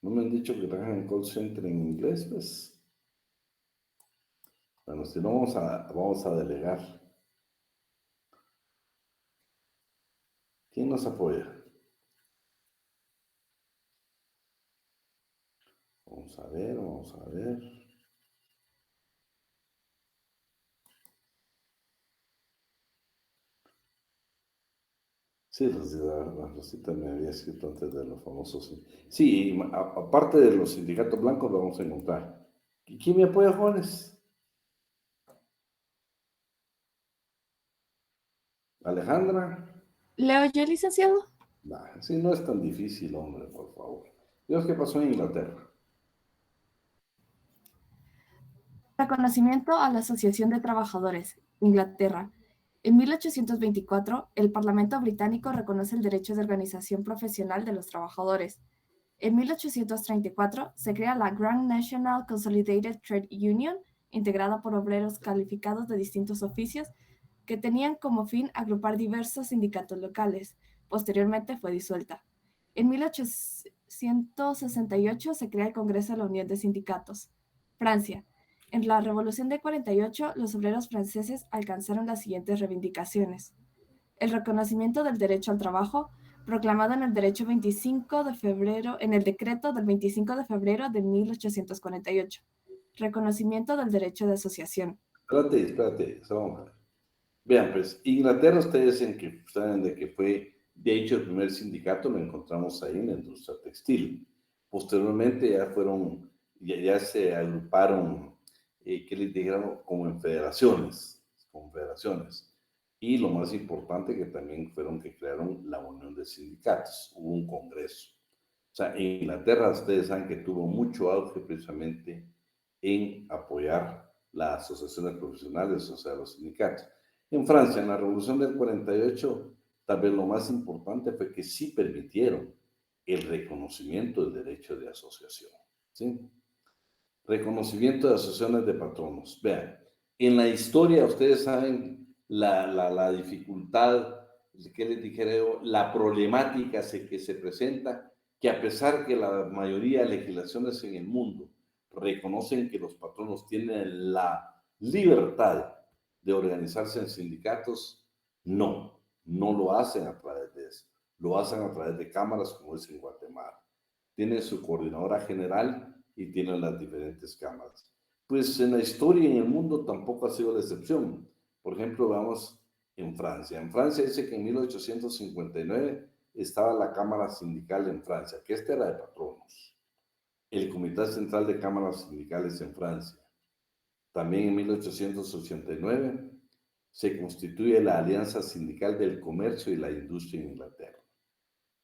¿No me han dicho que trabajan en call center en inglés? Pues, bueno, si no, vamos a delegar. ¿Quién nos apoya? Vamos a ver, vamos a ver. Sí, la Rosita me había escrito antes de los famosos. Sí, aparte de los sindicatos blancos, lo vamos a encontrar. ¿Quién me apoya, jóvenes? Alejandra. ¿Leo yo, licenciado? Nah, sí, no es tan difícil, hombre, por favor. Dios, ¿qué pasó en Inglaterra? Reconocimiento a la Asociación de Trabajadores, Inglaterra. En 1824, el Parlamento británico reconoce el derecho de organización profesional de los trabajadores. En 1834, se crea la Grand National Consolidated Trade Union, integrada por obreros calificados de distintos oficios, que tenían como fin agrupar diversos sindicatos locales. Posteriormente fue disuelta. En 1868 se crea el Congreso de la Unión de Sindicatos. Francia. En la Revolución de 48, los obreros franceses alcanzaron las siguientes reivindicaciones. El reconocimiento del derecho al trabajo, proclamado en el decreto del 25 de febrero de 1848. Reconocimiento del derecho de asociación. Espérate, vamos a ver. Vean, pues, Inglaterra, ustedes saben de que fue, de hecho, el primer sindicato lo encontramos ahí en la industria textil. Posteriormente ya se agruparon, ¿qué les dijeron? Como en federaciones. Y lo más importante que también fueron que crearon la Unión de Sindicatos, hubo un congreso. O sea, en Inglaterra ustedes saben que tuvo mucho auge precisamente en apoyar las asociaciones profesionales, o sea, los sindicatos. En Francia, en la Revolución del 48, tal vez lo más importante fue que sí permitieron el reconocimiento del derecho de asociación. ¿Sí? Reconocimiento de asociaciones de patronos. Vean, en la historia ustedes saben la dificultad, que les dijera yo, la problemática que se presenta, que a pesar que la mayoría de legislaciones en el mundo reconocen que los patronos tienen la libertad de organizarse en sindicatos, no lo hacen a través de eso, lo hacen a través de cámaras como es en Guatemala. Tiene su coordinadora general y tienen las diferentes cámaras. Pues en la historia y en el mundo tampoco ha sido la excepción. Por ejemplo, vamos en Francia. En Francia dice que en 1859 estaba la Cámara Sindical en Francia, que esta era de patronos. El Comité Central de Cámaras Sindicales en Francia. También en 1889 se constituye la Alianza Sindical del Comercio y la Industria en Inglaterra.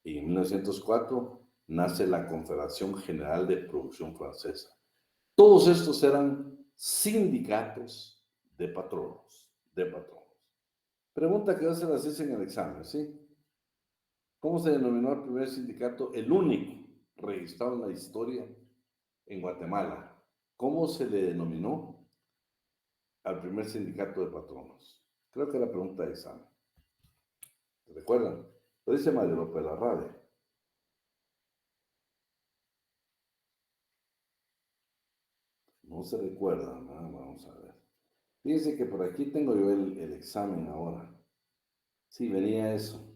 Y en 1904 nace la Confederación General de Producción Francesa. Todos estos eran sindicatos de patronos, Pregunta que ya se las hice en el examen, ¿sí? ¿Cómo se denominó el primer sindicato, el único registrado en la historia en Guatemala? ¿Cómo se le denominó al primer sindicato de patronos? Creo que era pregunta de examen. ¿Se recuerdan? Lo dice Mario López Larrade. No se recuerdan, ¿no? Vamos a ver. Fíjense que por aquí tengo yo el examen ahora. Sí, venía eso.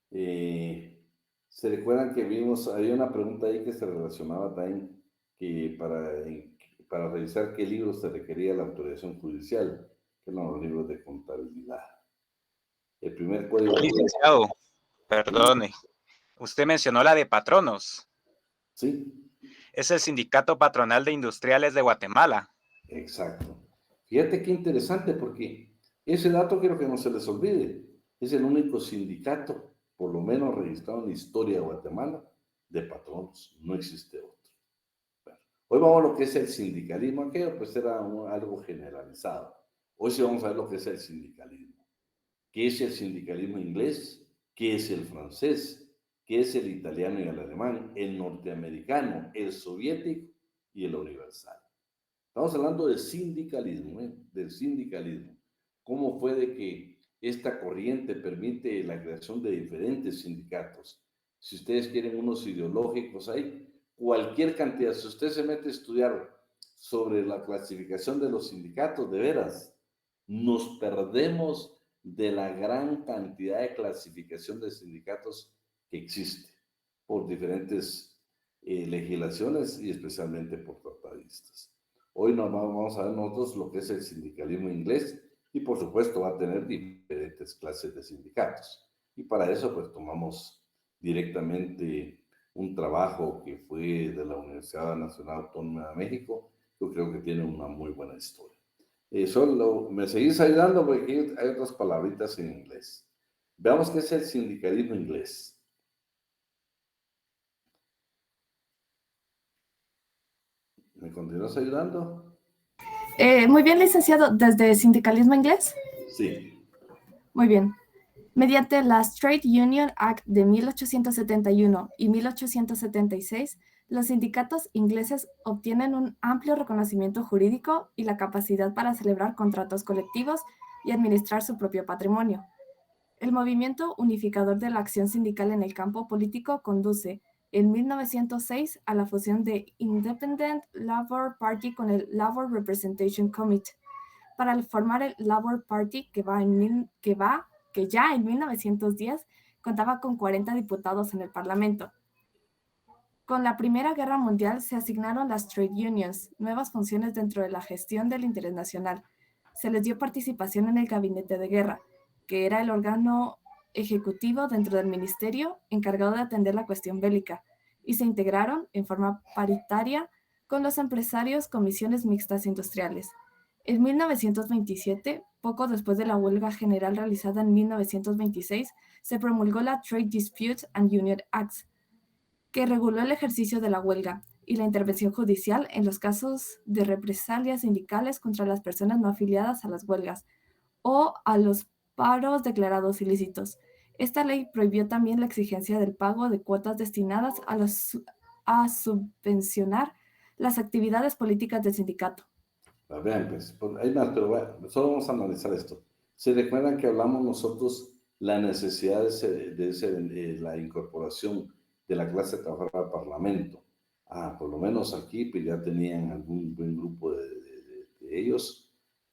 ¿Se recuerdan que había una pregunta ahí que se relacionaba también que para revisar qué libros se requería la autorización judicial, que eran los libros de contabilidad? El primer código... Licenciado, perdone. Usted mencionó la de patronos. Sí. Es el Sindicato Patronal de Industriales de Guatemala. Exacto. Fíjate qué interesante, porque ese dato quiero que no se les olvide. Es el único sindicato, por lo menos registrado en la historia de Guatemala, de patronos. No existe otro. Bueno, Hoy vamos a lo que es el sindicalismo. Aquello pues era algo generalizado. Hoy sí vamos a ver lo que es el sindicalismo. ¿Qué es el sindicalismo inglés? ¿Qué es el francés? ¿Qué es el italiano y el alemán? El norteamericano, el soviético y el universal. Estamos hablando del sindicalismo, del sindicalismo. ¿Cómo fue de que esta corriente permite la creación de diferentes sindicatos? Si ustedes quieren unos ideológicos, hay cualquier cantidad. Si usted se mete a estudiar sobre la clasificación de los sindicatos, de veras, nos perdemos de la gran cantidad de clasificación de sindicatos que existe por diferentes legislaciones y especialmente por tratadistas. Hoy nos vamos a ver nosotros lo que es el sindicalismo inglés y por supuesto va a tener diferentes clases de sindicatos. Y para eso pues tomamos directamente un trabajo que fue de la Universidad Nacional Autónoma de México. Yo creo que tiene una muy buena historia. Solo me seguís ayudando porque aquí hay otras palabritas en inglés. Veamos qué es el sindicalismo inglés. ¿Me continúas ayudando? Muy bien, licenciado. ¿Desde sindicalismo inglés? Sí. Muy bien. Mediante las Trade Union Act de 1871 y 1876, los sindicatos ingleses obtienen un amplio reconocimiento jurídico y la capacidad para celebrar contratos colectivos y administrar su propio patrimonio. El movimiento unificador de la acción sindical en el campo político conduce, en 1906, a la fusión de Independent Labour Party con el Labour Representation Committee, para formar el Labour Party que ya en 1910 contaba con 40 diputados en el Parlamento. Con la Primera Guerra Mundial se asignaron las trade unions nuevas funciones dentro de la gestión del interés nacional. Se les dio participación en el Gabinete de Guerra, que era el órgano ejecutivo dentro del ministerio encargado de atender la cuestión bélica, y se integraron en forma paritaria con los empresarios comisiones mixtas industriales. En 1927, poco después de la huelga general realizada en 1926, se promulgó la Trade Dispute and Union Act, que reguló el ejercicio de la huelga y la intervención judicial en los casos de represalias sindicales contra las personas no afiliadas a las huelgas o a los paros declarados ilícitos. Esta ley prohibió también la exigencia del pago de cuotas destinadas a subvencionar las actividades políticas del sindicato. Vean, pues, hay más, pero bueno, solo vamos a analizar esto. ¿Se recuerdan que hablamos nosotros la necesidad de la incorporación de la clase trabajadora al Parlamento? Por lo menos aquí pues, ya tenían algún buen grupo de ellos.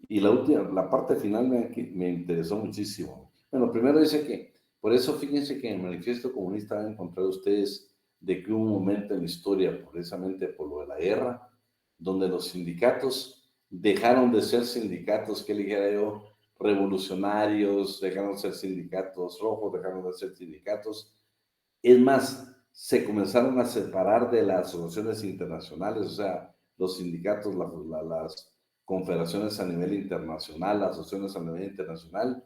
Y la parte final me interesó muchísimo. Bueno, primero dice que, por eso fíjense que en el Manifiesto Comunista van a encontrar ustedes de que hubo un momento en la historia, precisamente por lo de la guerra, donde los sindicatos dejaron de ser sindicatos, que dijera yo, revolucionarios, dejaron de ser sindicatos rojos, dejaron de ser sindicatos. Es más, se comenzaron a separar de las asociaciones internacionales, o sea, los sindicatos, las confederaciones a nivel internacional, las asociaciones a nivel internacional,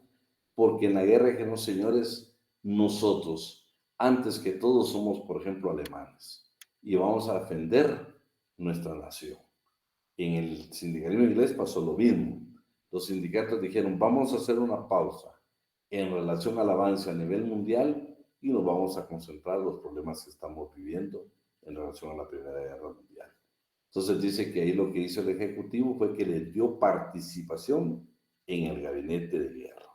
porque en la guerra dijeron, señores, nosotros, antes que todos, somos, por ejemplo, alemanes, y vamos a defender nuestra nación. En el sindicalismo inglés pasó lo mismo. Los sindicatos dijeron, vamos a hacer una pausa en relación al avance a nivel mundial y nos vamos a concentrar en los problemas que estamos viviendo en relación a la Primera Guerra Mundial. Entonces dice que ahí lo que hizo el Ejecutivo fue que le dio participación en el gabinete de guerra.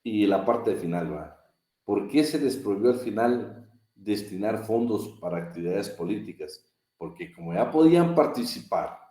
Y la parte final va, ¿por qué se les prohibió al final destinar fondos para actividades políticas? Porque como ya podían participar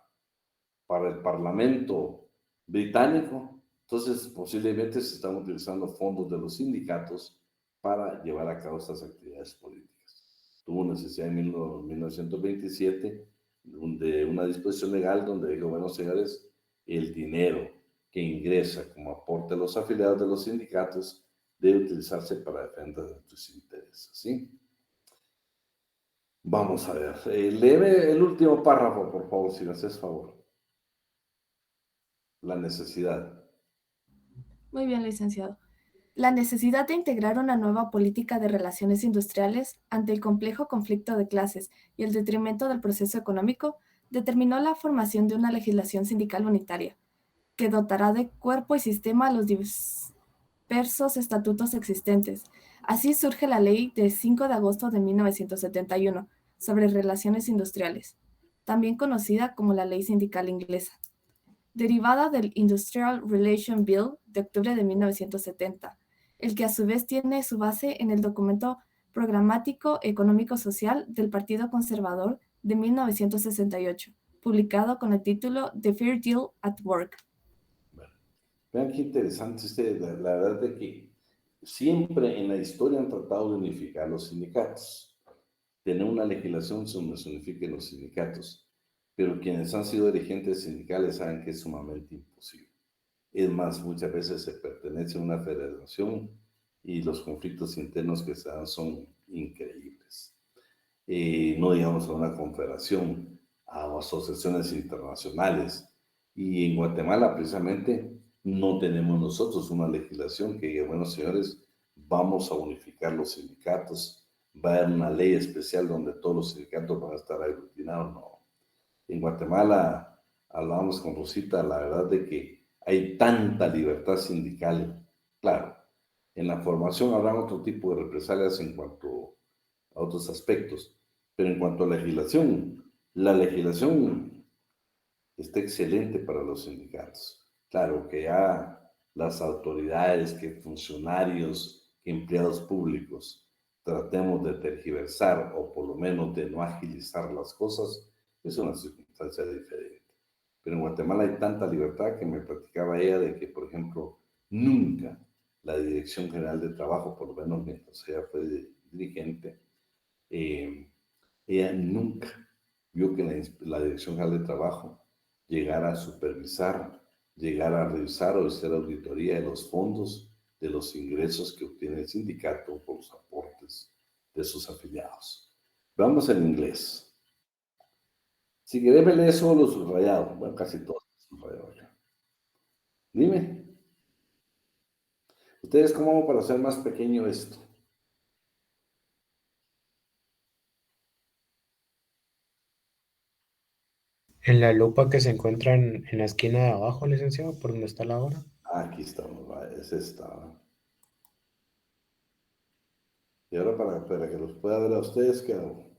para el Parlamento británico, entonces posiblemente se están utilizando fondos de los sindicatos para llevar a cabo estas actividades políticas. Tuvo necesidad en 1927 de una disposición legal donde dijo, bueno, señores, el dinero que ingresa como aporte a los afiliados de los sindicatos debe utilizarse para defender tus intereses, ¿sí? Vamos a ver, léeme el último párrafo, por favor, si me haces favor. La necesidad. Muy bien, licenciado. La necesidad de integrar una nueva política de relaciones industriales ante el complejo conflicto de clases y el detrimento del proceso económico determinó la formación de una legislación sindical unitaria, que dotará de cuerpo y sistema a los diversos estatutos existentes. Así surge la Ley de 5 de agosto de 1971 sobre relaciones industriales, también conocida como la Ley Sindical Inglesa, derivada del Industrial Relations Bill de octubre de 1970, el que a su vez tiene su base en el documento programático económico-social del Partido Conservador de 1968, publicado con el título The Fair Deal at Work. Vean qué interesante ustedes, la verdad de que siempre en la historia han tratado de unificar los sindicatos, tener una legislación donde se unifiquen los sindicatos, pero quienes han sido dirigentes sindicales saben que es sumamente imposible. Es más, muchas veces se pertenece a una federación y los conflictos internos que se dan son increíbles. No digamos a una confederación, a asociaciones internacionales. Y en Guatemala, precisamente, no tenemos nosotros una legislación que diga, bueno, señores, vamos a unificar los sindicatos, va a haber una ley especial donde todos los sindicatos van a estar aglutinados. No. En Guatemala, hablábamos con Rosita, la verdad de que hay tanta libertad sindical. Claro, en la formación habrá otro tipo de represalias en cuanto a otros aspectos, pero en cuanto a legislación, la legislación está excelente para los sindicatos. Claro que ya las autoridades, que funcionarios, que empleados públicos tratemos de tergiversar o por lo menos de no agilizar las cosas, es una circunstancia diferente. Pero en Guatemala hay tanta libertad que me platicaba ella de que, por ejemplo, nunca la Dirección General de Trabajo, por lo menos mientras ella fue dirigente, ella nunca vio que la Dirección General de Trabajo llegara a supervisar, llegara a revisar o hacer auditoría de los fondos, de los ingresos que obtiene el sindicato por los aportes de sus afiliados. Vamos en inglés. Si querés me lees solo subrayado, bueno, casi todo subrayado ya. Dime. ¿Ustedes cómo hago para hacer más pequeño esto? En la lupa que se encuentra en la esquina de abajo, licenciado, por donde está la hora. Aquí estamos, es esta. Y ahora para que los pueda ver a ustedes, ¿qué hago?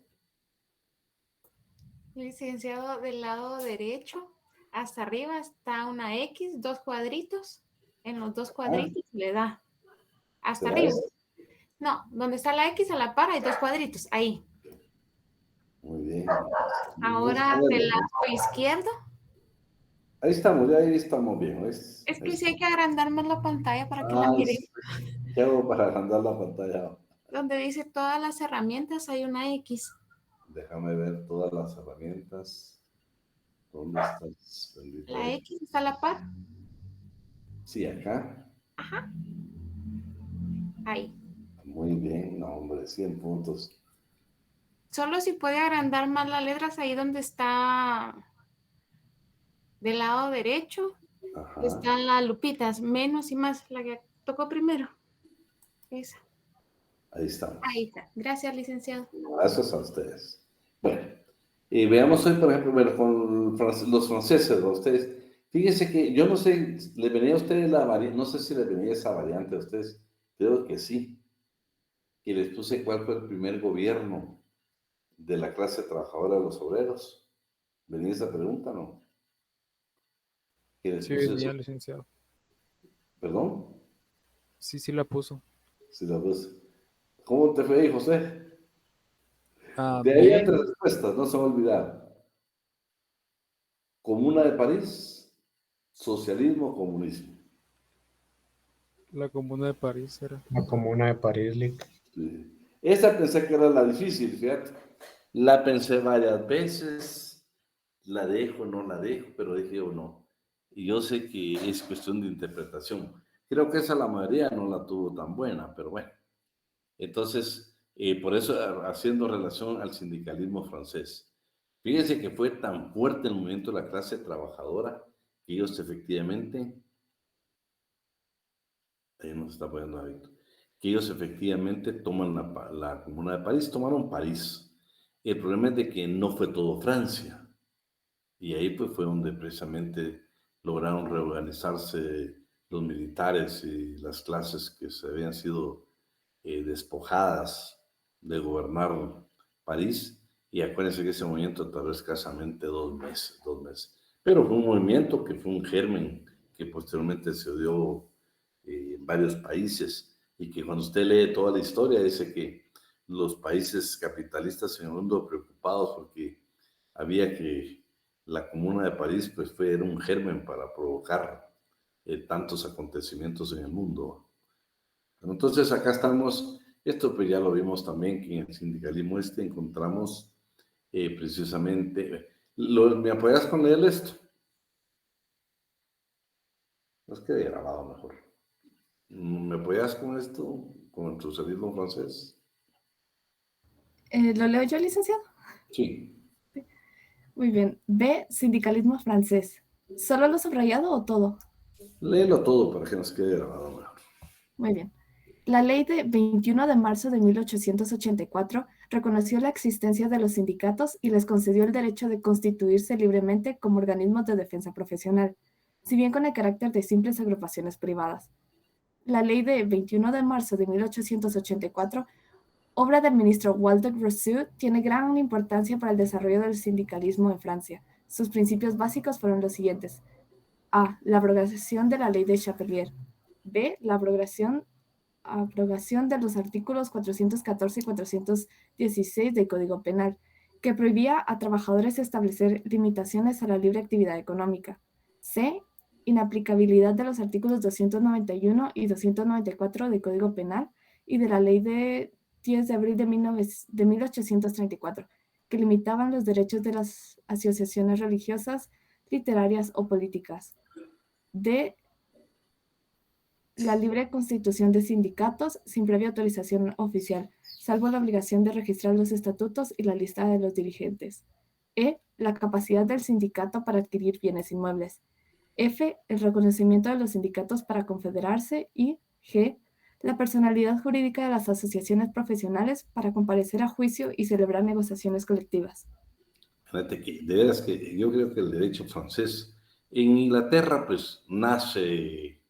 Licenciado, del lado derecho, hasta arriba está una X, 2 cuadritos. En los 2 cuadritos le da. Hasta arriba. No, donde está la X a la par hay 2 cuadritos, ahí. Muy bien. Ahora del lado izquierdo. Ahí estamos, ya ahí estamos bien. Es que sí hay que agrandar más la pantalla para que la miren. ¿Qué hago para agrandar la pantalla? Donde dice todas las herramientas hay una X. Déjame ver todas las herramientas. ¿Dónde estás? La X está a la par. Sí, acá. Ajá. Ahí. Muy bien, no, hombre, 100 puntos. Solo si puede agrandar más las letras ahí donde está del lado derecho. Ajá. Están las lupitas, menos y más, la que tocó primero. Esa. Ahí estamos. Ahí está. Gracias, licenciado. Gracias a ustedes. Bueno, veamos hoy, por ejemplo, bueno, con los franceses, ¿no? Ustedes, fíjense que yo no sé, ¿le venía a ustedes la variante? No sé si le venía esa variante a ustedes. Creo que sí. Y les puse cuál fue el primer gobierno de la clase trabajadora de los obreros. ¿Venía esa pregunta, no? Sí, venía, licenciado. ¿Perdón? Sí la puso. Sí la puse. ¿Cómo te fue ahí, José? De ahí Bien. hay 3 respuestas, no se me olvidaron. Comuna de París, socialismo o comunismo. La Comuna de París era. La Comuna de París, Lic. Sí. Esa pensé que era la difícil, fíjate. La pensé varias veces, la dejo, no la dejo, pero dije yo no. Y yo sé que es cuestión de interpretación. Creo que esa la mayoría no la tuvo tan buena, pero bueno. Entonces, por eso, haciendo relación al sindicalismo francés. Fíjense que fue tan fuerte el movimiento de la clase trabajadora que ellos efectivamente, ahí nos está poniendo Víctor, que ellos efectivamente toman la Comuna de París, tomaron París. El problema es de que no fue todo Francia. Y ahí pues fue donde precisamente lograron reorganizarse los militares y las clases que se habían sido despojadas de gobernar París. Y acuérdense que ese movimiento tardó escasamente 2 meses. Pero fue un movimiento que fue un germen que posteriormente se dio en varios países, y que cuando usted lee toda la historia dice que los países capitalistas en el mundo preocupados porque había que la Comuna de París pues era un germen para provocar tantos acontecimientos en el mundo. Entonces acá estamos, esto pues ya lo vimos también, que en el sindicalismo encontramos precisamente, ¿me apoyas con leer esto? No es que de grabado mejor. ¿Me apoyas con esto, con el socialismo francés? ¿Lo leo yo, licenciado? Sí. Muy bien. B, sindicalismo francés. ¿Solo lo subrayado o todo? Léelo todo para que nos quede grabado mejor. Muy bien. La ley de 21 de marzo de 1884 reconoció la existencia de los sindicatos y les concedió el derecho de constituirse libremente como organismos de defensa profesional, si bien con el carácter de simples agrupaciones privadas. La ley de 21 de marzo de 1884, obra del ministro Waldeck Rousseau, tiene gran importancia para el desarrollo del sindicalismo en Francia. Sus principios básicos fueron los siguientes. A. La abrogación de la ley de Chapelier. B. La abrogación de los artículos 414 y 416 del Código Penal, que prohibía a trabajadores establecer limitaciones a la libre actividad económica. C. Inaplicabilidad de los artículos 291 y 294 del Código Penal y de la Ley de 10 de abril de 1834, que limitaban los derechos de las asociaciones religiosas, literarias o políticas. D. La libre constitución de sindicatos sin previa autorización oficial, salvo la obligación de registrar los estatutos y la lista de los dirigentes. E. La capacidad del sindicato para adquirir bienes inmuebles. F. El reconocimiento de los sindicatos para confederarse. Y G. La personalidad jurídica de las asociaciones profesionales para comparecer a juicio y celebrar negociaciones colectivas. Fíjate que, de veras que yo creo que el derecho francés, en Inglaterra pues nace,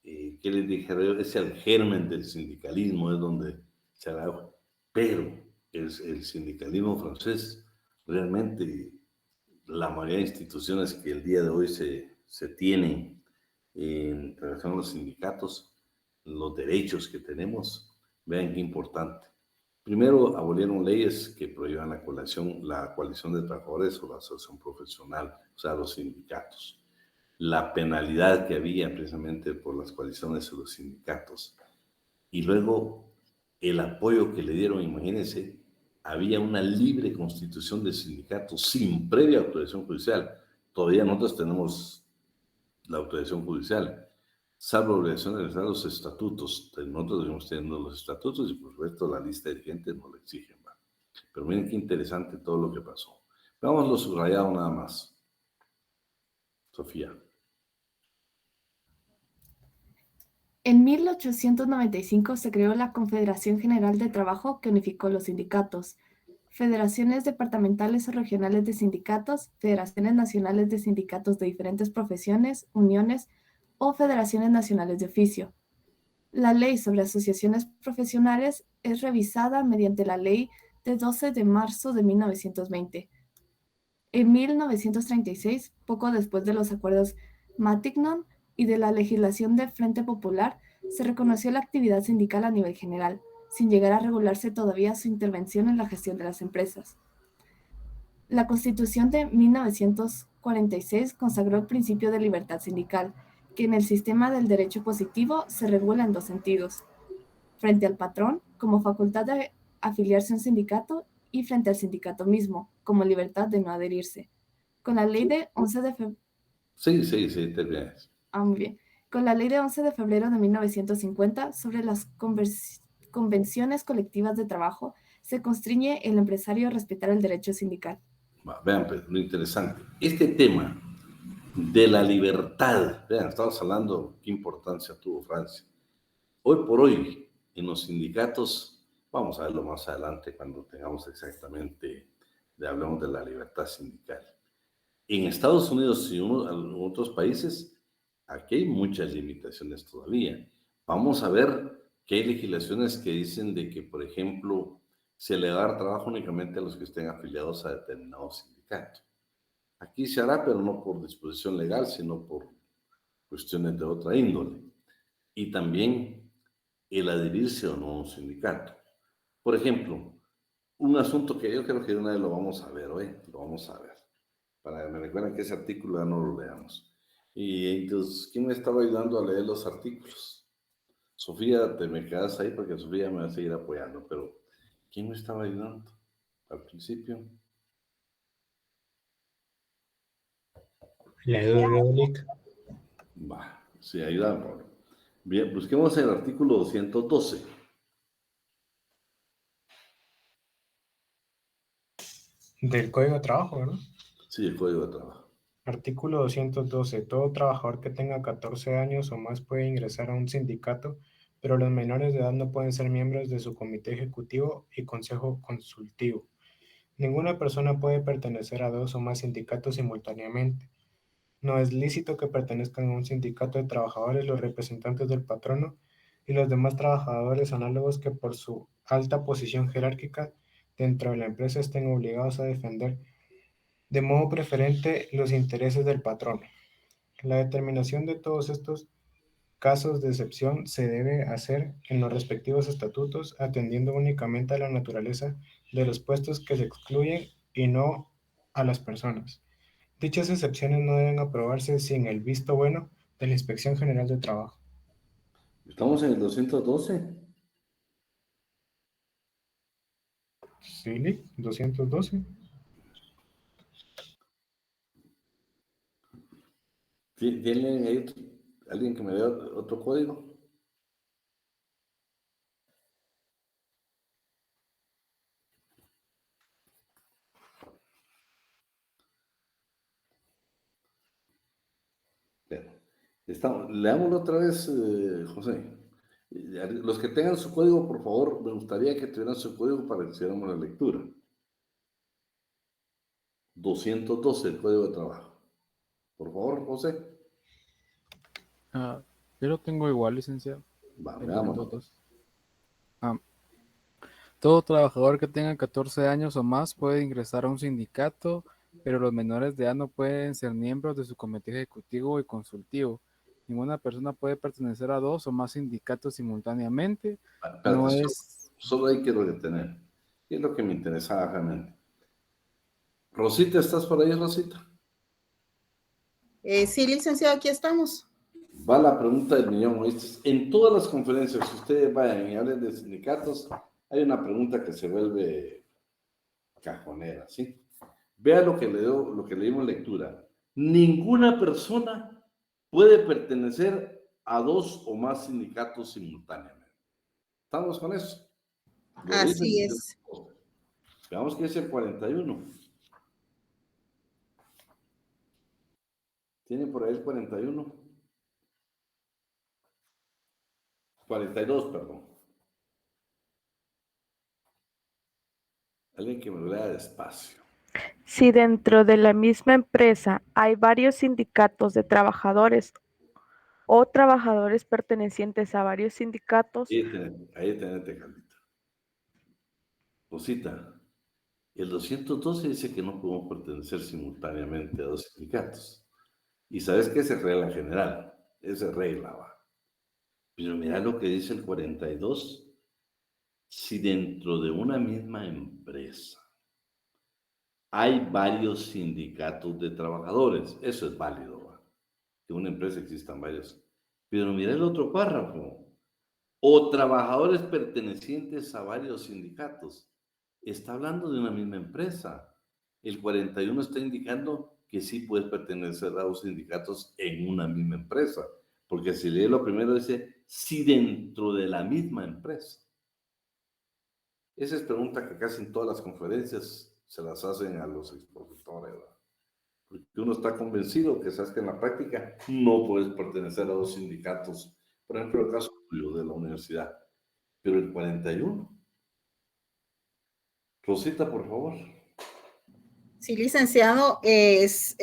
¿qué les dije? Es el germen del sindicalismo, es donde se da, pero el sindicalismo francés, realmente la mayoría de instituciones que el día de hoy se tienen en relación a los sindicatos, los derechos que tenemos, vean qué importante. Primero, abolieron leyes que prohíban la coalición de trabajadores o la asociación profesional, o sea, los sindicatos. La penalidad que había precisamente por las coaliciones de los sindicatos. Y luego, el apoyo que le dieron, imagínense, había una libre constitución de sindicatos sin previa autorización judicial. Todavía nosotros tenemos la autorización judicial, salvo la obligación de realizar los estatutos. Nosotros debemos tener los estatutos y por supuesto la lista de dirigentes nos lo exigen. ¿Va? Pero miren qué interesante todo lo que pasó. Veamos lo subrayado nada más. Sofía. En 1895 se creó la Confederación General de Trabajo que unificó los sindicatos, federaciones departamentales o regionales de sindicatos, federaciones nacionales de sindicatos de diferentes profesiones, uniones o federaciones nacionales de oficio. La ley sobre asociaciones profesionales es revisada mediante la ley de 12 de marzo de 1920. En 1936, poco después de los acuerdos Matignon y de la legislación del Frente Popular, se reconoció la actividad sindical a nivel general, sin llegar a regularse todavía su intervención en la gestión de las empresas. La Constitución de 1946 consagró el principio de libertad sindical, que en el sistema del derecho positivo se regula en dos sentidos: frente al patrón, como facultad de afiliarse a un sindicato, y frente al sindicato mismo, como libertad de no adherirse. Con la ley de 11 de febrero... Sí, terminas. Muy bien. Con la ley de 11 de febrero de 1950 sobre las convenciones colectivas de trabajo, se constriñe el empresario a respetar el derecho sindical. Vean, pues, lo interesante. Este tema de la libertad, vean, estamos hablando qué importancia tuvo Francia. Hoy por hoy, en los sindicatos, vamos a verlo más adelante cuando tengamos exactamente, hablemos de la libertad sindical. En Estados Unidos y en otros países, aquí hay muchas limitaciones todavía. Vamos a ver que hay legislaciones que dicen de que, por ejemplo, se le va a dar trabajo únicamente a los que estén afiliados a determinado sindicato. Aquí se hará, pero no por disposición legal, sino por cuestiones de otra índole. Y también el adherirse o no a un sindicato. Por ejemplo, un asunto que yo creo que de una vez lo vamos a ver hoy, lo vamos a ver. Para que me recuerden que ese artículo ya no lo leamos. Y entonces, ¿quién me estaba ayudando a leer los artículos? Sofía, te me quedas ahí porque Sofía me va a seguir apoyando, pero ¿quién me estaba ayudando al principio? La Eudolic. Va, sí, ayuda, Pablo. Bien, busquemos el artículo 212. Del Código de Trabajo, ¿verdad? Sí, el Código de Trabajo. Artículo 212. Todo trabajador que tenga 14 años o más puede ingresar a un sindicato, pero los menores de edad no pueden ser miembros de su comité ejecutivo y consejo consultivo. Ninguna persona puede pertenecer a 2 o más sindicatos simultáneamente. No es lícito que pertenezcan a un sindicato de trabajadores los representantes del patrono y los demás trabajadores análogos que por su alta posición jerárquica dentro de la empresa estén obligados a defender de modo preferente los intereses del patrono. La determinación de todos estos casos de excepción se debe hacer en los respectivos estatutos, atendiendo únicamente a la naturaleza de los puestos que se excluyen y no a las personas. Dichas excepciones no deben aprobarse sin el visto bueno de la Inspección General de Trabajo. ¿Estamos en el 212? Sí, 212. ¿Tienen ahí alguien que me dé otro código? Leámoslo otra vez, José. Los que tengan su código, por favor, me gustaría que tuvieran su código para que hiciéramos la lectura. 212, el Código de Trabajo. Por favor, José. Yo lo tengo igual, licenciado. Veámoslo. Todo trabajador que tenga 14 años o más puede ingresar a un sindicato, pero los menores de edad no pueden ser miembros de su comité ejecutivo y consultivo. Ninguna persona puede pertenecer a 2 o más sindicatos simultáneamente. No es... Solo ahí quiero detener. ¿Qué es lo que me interesaba realmente? Rosita, ¿estás por ahí, Rosita? Sí, licenciado, aquí estamos. Va la pregunta del millón, ¿oíste? En todas las conferencias, si ustedes vayan y hablen de sindicatos, hay una pregunta que se vuelve cajonera, ¿sí? Vea lo que leímos en lectura. Ninguna persona puede pertenecer a 2 o más sindicatos simultáneamente. ¿Estamos con eso? Así es. Veamos qué es el 41. ¿Tiene por ahí el 41? 42, perdón. Alguien que me lo lea despacio. Si dentro de la misma empresa hay varios sindicatos de trabajadores o trabajadores pertenecientes a varios sindicatos. Ahí tenete, Carlita. Rosita, el 212 dice que no podemos pertenecer simultáneamente a 2 sindicatos. Y sabes que esa es regla general, esa es regla, va. Pero mira lo que dice el 42. Si dentro de una misma empresa hay varios sindicatos de trabajadores, eso es válido, ¿va? Que en una empresa existan varios. Pero mira el otro párrafo. O trabajadores pertenecientes a varios sindicatos. Está hablando de una misma empresa. El 41 está indicando que sí puedes pertenecer a dos sindicatos en una misma empresa. Porque si lee lo primero dice, si dentro de la misma empresa. Esa es pregunta que casi en todas las conferencias se las hacen a los expositores, ¿verdad? Porque uno está convencido que sabes que en la práctica no puedes pertenecer a dos sindicatos. Por ejemplo, el caso tuyo de la universidad. Pero el 41. Rosita, por favor. Sí, licenciado, es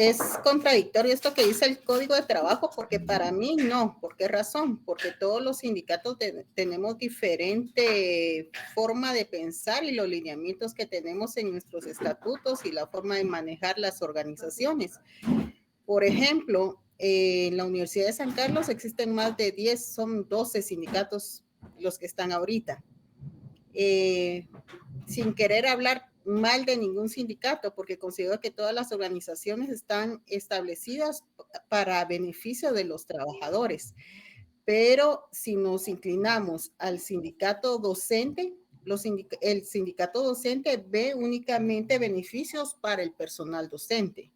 contradictorio esto que dice el Código de Trabajo, porque para mí no. ¿Por qué razón? Porque todos los sindicatos tenemos diferente forma de pensar y los lineamientos que tenemos en nuestros estatutos y la forma de manejar las organizaciones. Por ejemplo, en la Universidad de San Carlos existen más de 10, son 12 sindicatos los que están ahorita. Sin querer hablar mal de ningún sindicato, porque considero que todas las organizaciones están establecidas para beneficio de los trabajadores. Pero si nos inclinamos al sindicato docente, el sindicato docente ve únicamente beneficios para el personal docente.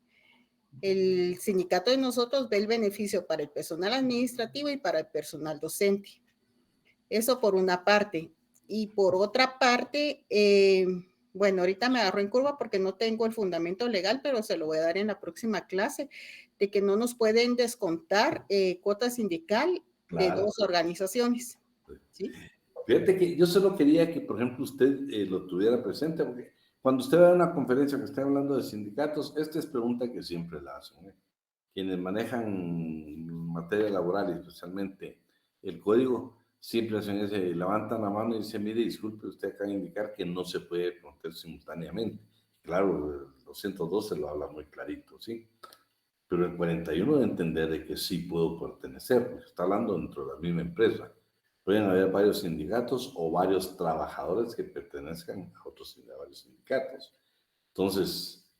El sindicato de nosotros ve el beneficio para el personal administrativo y para el personal docente. Eso por una parte. Y por otra parte, bueno, ahorita me agarro en curva porque no tengo el fundamento legal, pero se lo voy a dar en la próxima clase, de que no nos pueden descontar cuota sindical de dos organizaciones. ¿Sí? Fíjate que yo solo quería que, por ejemplo, usted lo tuviera presente, porque cuando usted va a una conferencia que esté hablando de sindicatos, esta es pregunta que siempre la hacen. Quienes manejan materia laboral, especialmente el código, siempre hacen ese, levantan la mano y dicen, mire, disculpe, usted acaba de indicar que no se puede conocer simultáneamente. Claro, el 212 lo habla muy clarito, ¿sí? Pero el 41 de entender de que sí puedo pertenecer, porque está hablando dentro de la misma empresa. Pueden haber varios sindicatos o varios trabajadores que pertenezcan a varios sindicatos. Entonces,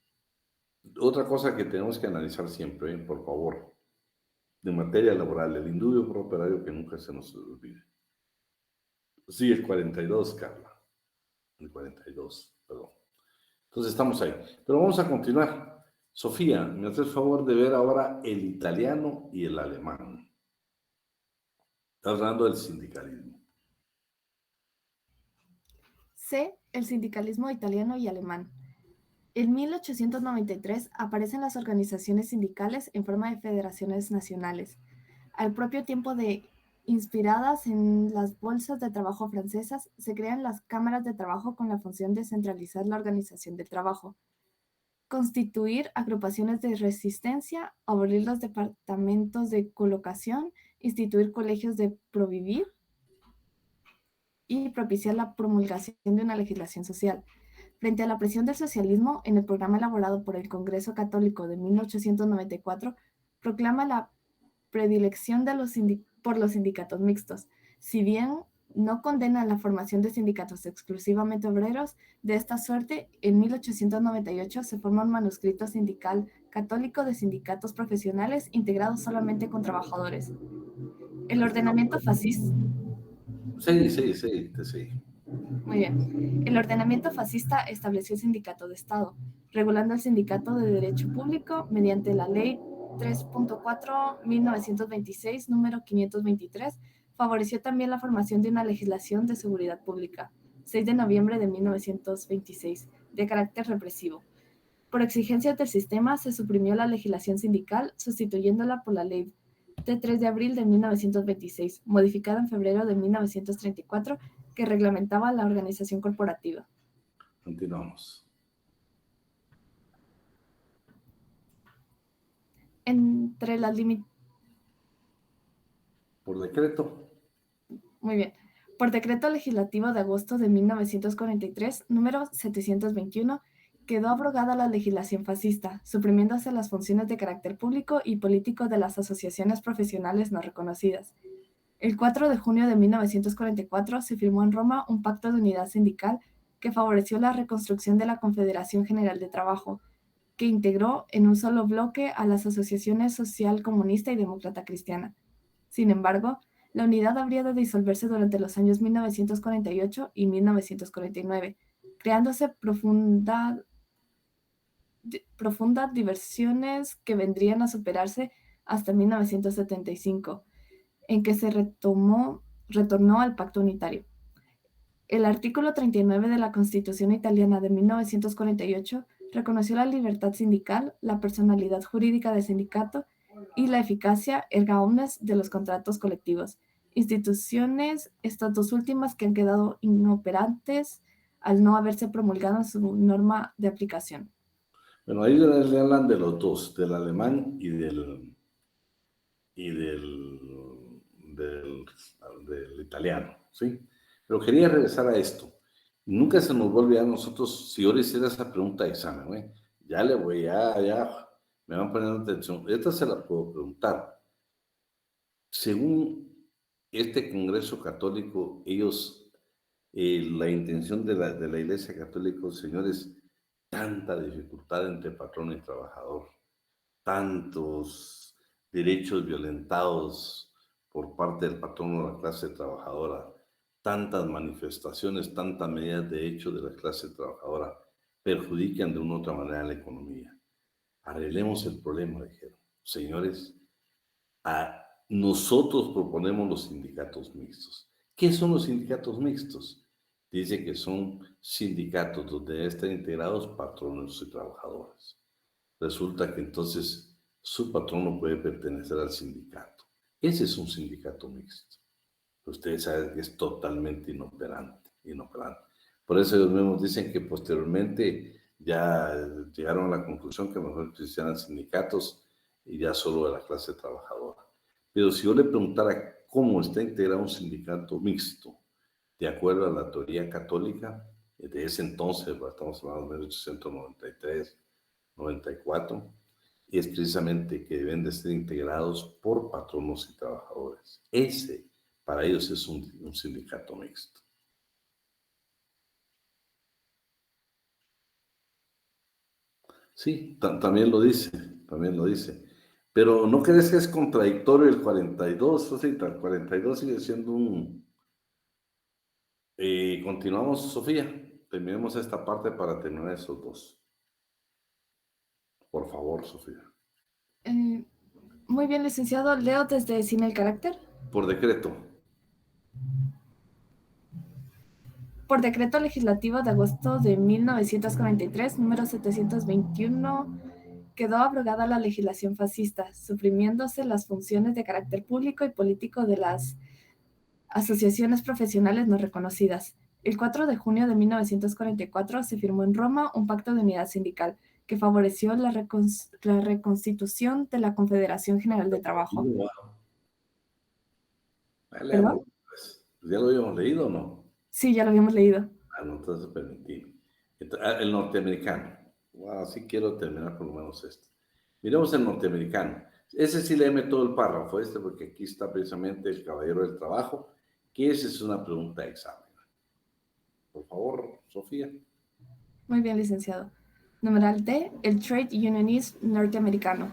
otra cosa que tenemos que analizar siempre, por favor, de materia laboral, el indubio por operario que nunca se nos olvide. Sí, el 42, Carla. El 42, perdón. Entonces estamos ahí. Pero vamos a continuar. Sofía, me haces favor de ver ahora el italiano y el alemán. Estás hablando del sindicalismo. C. El sindicalismo italiano y alemán. En 1893 aparecen las organizaciones sindicales en forma de federaciones nacionales, al propio tiempo de inspiradas en las bolsas de trabajo francesas, se crean las cámaras de trabajo con la función de centralizar la organización del trabajo, constituir agrupaciones de resistencia, abolir los departamentos de colocación, instituir colegios de provivir y propiciar la promulgación de una legislación social. Frente a la presión del socialismo, en el programa elaborado por el Congreso Católico de 1894, proclama la predilección de por los sindicatos mixtos. Si bien no condena la formación de sindicatos exclusivamente obreros, de esta suerte, en 1898 se forma un manuscrito sindical católico de sindicatos profesionales integrados solamente con trabajadores. El ordenamiento fascista... Sí. Muy bien. El ordenamiento fascista estableció el sindicato de Estado, regulando el sindicato de derecho público mediante la ley 3.4/1926, número 523, favoreció también la formación de una legislación de seguridad pública, 6 de noviembre de 1926, de carácter represivo. Por exigencias del sistema, se suprimió la legislación sindical, sustituyéndola por la ley de 3 de abril de 1926, modificada en febrero de 1934, que reglamentaba la organización corporativa. Continuamos. Entre las Por decreto. Muy bien. Por decreto legislativo de agosto de 1943, número 721, quedó abrogada la legislación fascista, suprimiéndose las funciones de carácter público y político de las asociaciones profesionales no reconocidas. El 4 de junio de 1944 se firmó en Roma un pacto de unidad sindical que favoreció la reconstrucción de la Confederación General de Trabajo, que integró en un solo bloque a las asociaciones social comunista y demócrata cristiana. Sin embargo, la unidad habría de disolverse durante los años 1948 y 1949, creándose profundas diversiones que vendrían a superarse hasta 1975, en que se retornó al pacto unitario. El artículo 39 de la Constitución italiana de 1948 reconoció la libertad sindical, la personalidad jurídica del sindicato y la eficacia erga omnes de los contratos colectivos, instituciones, estas dos últimas que han quedado inoperantes al no haberse promulgado en su norma de aplicación. Bueno, ahí le hablan de los dos, del alemán y del italiano, ¿sí? Pero quería regresar a esto. Nunca se nos va a olvidar nosotros, si yo le hiciera esa pregunta de examen, güey, ya me van poniendo atención. Esta se la puedo preguntar. Según este Congreso Católico, ellos, la intención de la Iglesia Católica, señores, tanta dificultad entre patrón y trabajador, tantos derechos violentados por parte del patrón o la clase trabajadora, tantas manifestaciones, tantas medidas de hecho de la clase trabajadora perjudican de una u otra manera la economía. Arreglemos el problema, dijeron. Señores, nosotros proponemos los sindicatos mixtos. ¿Qué son los sindicatos mixtos? Dice que son sindicatos donde deben estar integrados patronos y trabajadores. Resulta que entonces su patrón no puede pertenecer al sindicato. Ese es un sindicato mixto. Ustedes saben que es totalmente inoperante. Por eso ellos mismos dicen que posteriormente ya llegaron a la conclusión que mejor existieran sindicatos y ya solo de la clase trabajadora. Pero si yo le preguntara cómo está integrado un sindicato mixto, de acuerdo a la teoría católica, de ese entonces, estamos hablando de 1893, 94, es precisamente que deben de ser integrados por patronos y trabajadores. Ese, para ellos, es un sindicato mixto. Sí, también lo dice. Pero ¿no crees que es contradictorio el 42? O sea, el 42 sigue siendo un... continuamos, Sofía. Terminemos esta parte para terminar esos dos. Por favor, Sofía. Muy bien, licenciado. Leo desde Sin el Carácter. Por decreto. Por decreto legislativo de agosto de 1943, número 721, quedó abrogada la legislación fascista, suprimiéndose las funciones de carácter público y político de las asociaciones profesionales no reconocidas. El 4 de junio de 1944 se firmó en Roma un pacto de unidad sindical que favoreció la reconstitución de la Confederación General de Trabajo. Wow. ¿Perdón? ¿Ya lo habíamos leído o no? Sí, ya lo habíamos leído. No, entonces permití. El norteamericano. Wow, sí quiero terminar por lo menos este. Miremos el norteamericano. Ese sí léeme todo el párrafo porque aquí está precisamente el caballero del trabajo, que esa es una pregunta de examen. Por favor, Sofía. Muy bien, licenciado. Numeral D, el Trade Unionism norteamericano.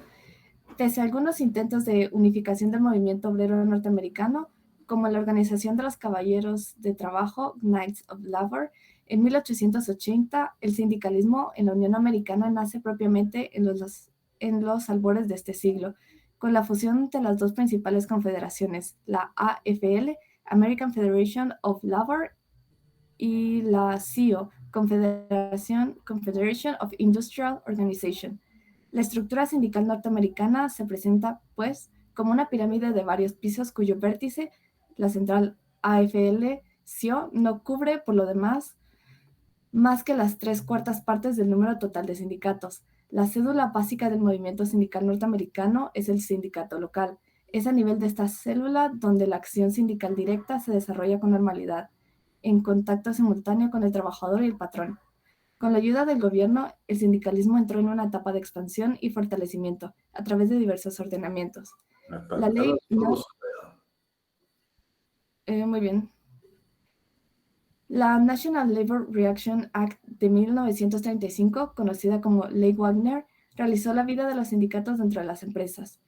Pese a algunos intentos de unificación del movimiento obrero norteamericano, como la Organización de los Caballeros de Trabajo, Knights of Labor, en 1880, el sindicalismo en la Unión Americana nace propiamente en los albores de este siglo, con la fusión de las dos principales confederaciones, la AFL, American Federation of Labor, y la CIO, Confederation of Industrial Organization. La estructura sindical norteamericana se presenta, pues, como una pirámide de varios pisos cuyo vértice, la central AFL-CIO, no cubre, por lo demás, más que las 3/4 partes del número total de sindicatos. La cédula básica del movimiento sindical norteamericano es el sindicato local. Es a nivel de esta célula donde la acción sindical directa se desarrolla con normalidad, en contacto simultáneo con el trabajador y el patrón. Con la ayuda del gobierno, el sindicalismo entró en una etapa de expansión y fortalecimiento a través de diversos ordenamientos. La ley... muy bien. La National Labor Reaction Act de 1935, conocida como Ley Wagner, realizó la vida de los sindicatos dentro de las empresas.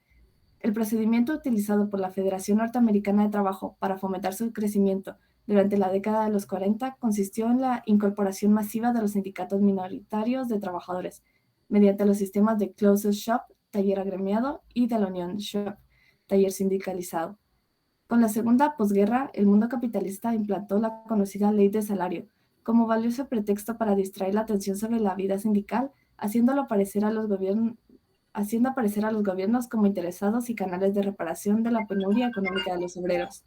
El procedimiento utilizado por la Federación Norteamericana de Trabajo para fomentar su crecimiento durante la década de los 40 consistió en la incorporación masiva de los sindicatos minoritarios de trabajadores mediante los sistemas de closed shop, taller agremiado, y de la union shop, taller sindicalizado. Con la segunda posguerra, el mundo capitalista implantó la conocida ley de salario como valioso pretexto para distraer la atención sobre la vida sindical, haciendo aparecer a los gobiernos como interesados y canales de reparación de la penuria económica de los obreros.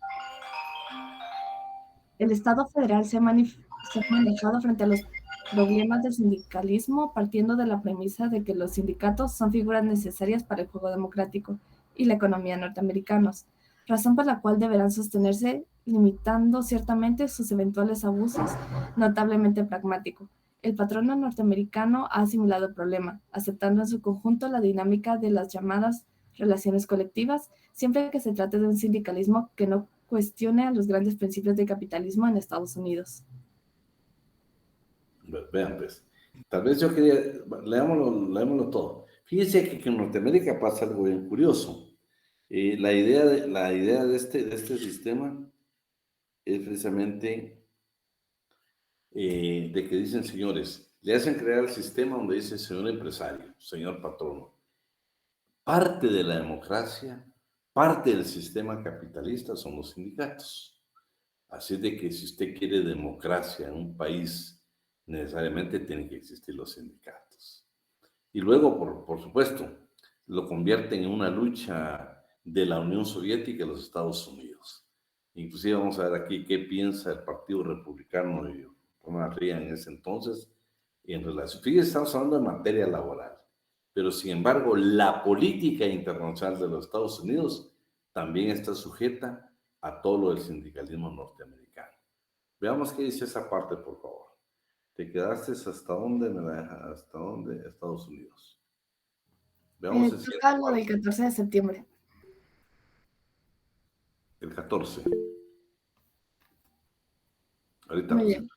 El Estado federal se ha manejado frente a los problemas del sindicalismo partiendo de la premisa de que los sindicatos son figuras necesarias para el juego democrático y la economía norteamericanos, razón por la cual deberán sostenerse limitando ciertamente sus eventuales abusos, notablemente pragmático. El patrono norteamericano ha asimilado el problema, aceptando en su conjunto la dinámica de las llamadas relaciones colectivas, siempre que se trate de un sindicalismo que no cuestione a los grandes principios del capitalismo en Estados Unidos. Vean, pues, tal vez yo quería, leámoslo todo. Fíjense que en Norteamérica pasa algo bien curioso. La idea de este sistema es precisamente de que dicen, señores, le hacen crear el sistema donde dice señor empresario, señor patrono. Parte de la democracia, parte del sistema capitalista son los sindicatos. Así de que si usted quiere democracia en un país, necesariamente tienen que existir los sindicatos. Y luego, por supuesto, lo convierten en una lucha de la Unión Soviética y los Estados Unidos. Inclusive vamos a ver aquí qué piensa el Partido Republicano y Ronald Reagan en ese entonces en relación. Fíjense, estamos hablando de materia laboral, pero sin embargo la política internacional de los Estados Unidos también está sujeta a todo lo del sindicalismo norteamericano. Veamos qué dice esa parte, por favor. ¿Te quedaste hasta dónde? ¿Hasta dónde? Estados Unidos. Veamos el Toca lo del 14 de septiembre. El 14. Ahorita. Muy bien.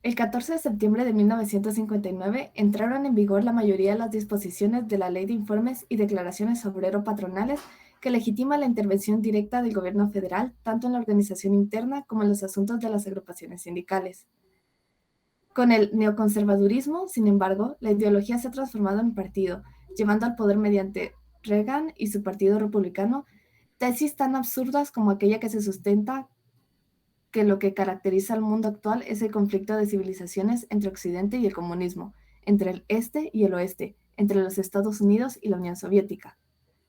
El 14 de septiembre de 1959 entraron en vigor la mayoría de las disposiciones de la Ley de Informes y Declaraciones Obrero-Patronales que legitima la intervención directa del gobierno federal tanto en la organización interna como en los asuntos de las agrupaciones sindicales. Con el neoconservadurismo, sin embargo, la ideología se ha transformado en partido, llevando al poder mediante Reagan y su Partido Republicano tesis tan absurdas como aquella que se sustenta que lo que caracteriza al mundo actual es el conflicto de civilizaciones entre Occidente y el comunismo, entre el Este y el Oeste, entre los Estados Unidos y la Unión Soviética.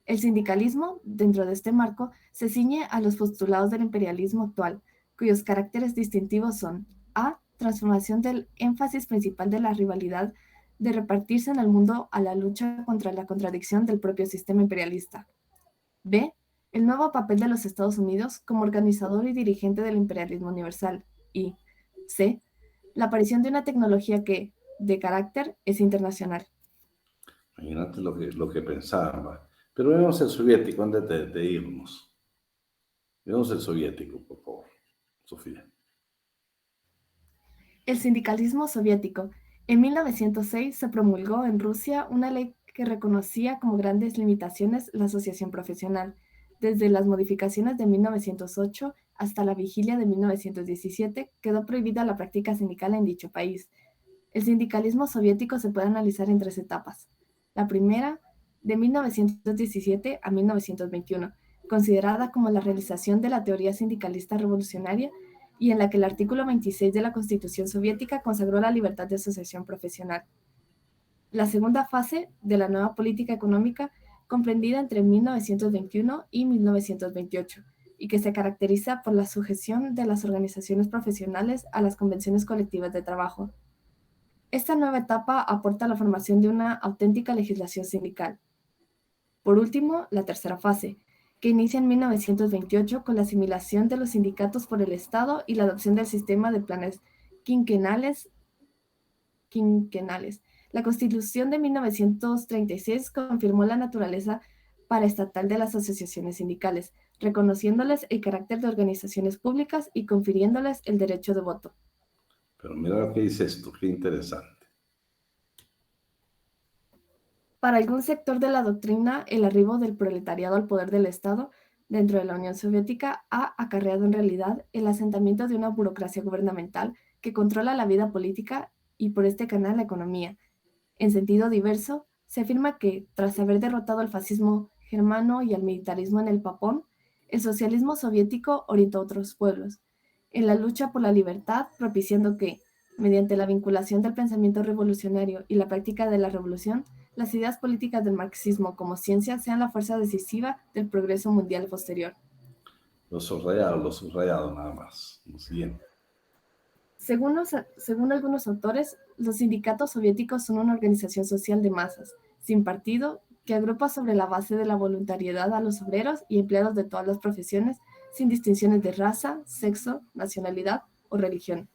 El sindicalismo, dentro de este marco, se ciñe a los postulados del imperialismo actual, cuyos caracteres distintivos son: A. Transformación del énfasis principal de la rivalidad de repartirse en el mundo a la lucha contra la contradicción del propio sistema imperialista. B. El nuevo papel de los Estados Unidos como organizador y dirigente del imperialismo universal. Y C. La aparición de una tecnología que, de carácter, es internacional. Imagínate lo que pensaban. Pero vemos el soviético antes de irnos. Vemos el soviético, por favor, Sofía. El sindicalismo soviético. En 1906 se promulgó en Rusia una ley que reconocía como grandes limitaciones la asociación profesional. Desde las modificaciones de 1908 hasta la vigilia de 1917 quedó prohibida la práctica sindical en dicho país. El sindicalismo soviético se puede analizar en 3 etapas. La primera, de 1917 a 1921, considerada como la realización de la teoría sindicalista revolucionaria y en la que el artículo 26 de la Constitución soviética consagró la libertad de asociación profesional. La segunda fase de la nueva política económica, comprendida entre 1921 y 1928, y que se caracteriza por la sujeción de las organizaciones profesionales a las convenciones colectivas de trabajo. Esta nueva etapa aporta la formación de una auténtica legislación sindical. Por último, la tercera fase, que inicia en 1928 con la asimilación de los sindicatos por el Estado y la adopción del sistema de planes quinquenales. La Constitución de 1936 confirmó la naturaleza paraestatal de las asociaciones sindicales, reconociéndoles el carácter de organizaciones públicas y confiriéndoles el derecho de voto. Pero mira lo que dice esto, qué interesante. Para algún sector de la doctrina, el arribo del proletariado al poder del Estado dentro de la Unión Soviética ha acarreado en realidad el asentamiento de una burocracia gubernamental que controla la vida política y por este canal la economía. En sentido diverso, se afirma que, tras haber derrotado al fascismo germano y al militarismo en el Papón, el socialismo soviético orientó a otros pueblos en la lucha por la libertad, propiciando que, mediante la vinculación del pensamiento revolucionario y la práctica de la revolución, las ideas políticas del marxismo como ciencia sean la fuerza decisiva del progreso mundial posterior. Lo subrayado nada más. Lo siguiente. Según algunos autores, los sindicatos soviéticos son una organización social de masas, sin partido, que agrupa sobre la base de la voluntariedad a los obreros y empleados de todas las profesiones, sin distinciones de raza, sexo, nacionalidad o religión.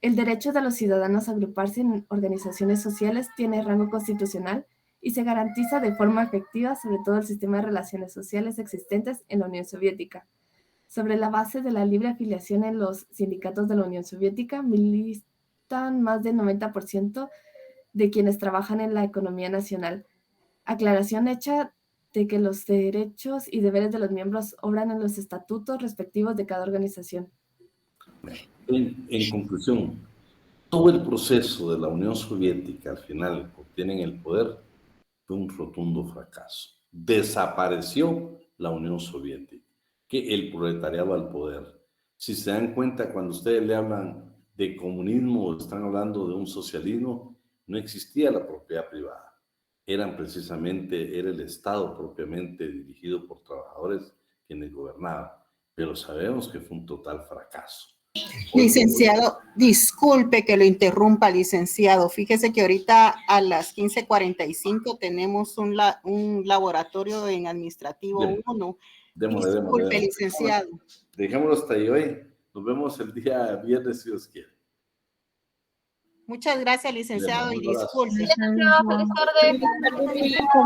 El derecho de los ciudadanos a agruparse en organizaciones sociales tiene rango constitucional y se garantiza de forma efectiva sobre todo el sistema de relaciones sociales existentes en la Unión Soviética. Sobre la base de la libre afiliación en los sindicatos de la Unión Soviética, militan más del 90% de quienes trabajan en la economía nacional. Aclaración hecha de que los derechos y deberes de los miembros obran en los estatutos respectivos de cada organización. En conclusión, todo el proceso de la Unión Soviética, al final, obtienen el poder, fue un rotundo fracaso. Desapareció la Unión Soviética, que el proletariado al poder. Si se dan cuenta, cuando ustedes le hablan de comunismo, están hablando de un socialismo, no existía la propiedad privada. Era el Estado propiamente dirigido por trabajadores quienes gobernaban, pero sabemos que fue un total fracaso. Licenciado, disculpe que lo interrumpa, licenciado. Fíjese que ahorita a las 15:45 tenemos un laboratorio en administrativo 1. Disculpe, licenciado. Dejémoslo hasta ahí hoy. Nos vemos el día viernes si Dios quiere. Muchas gracias, licenciado, y disculpe. Feliz tarde.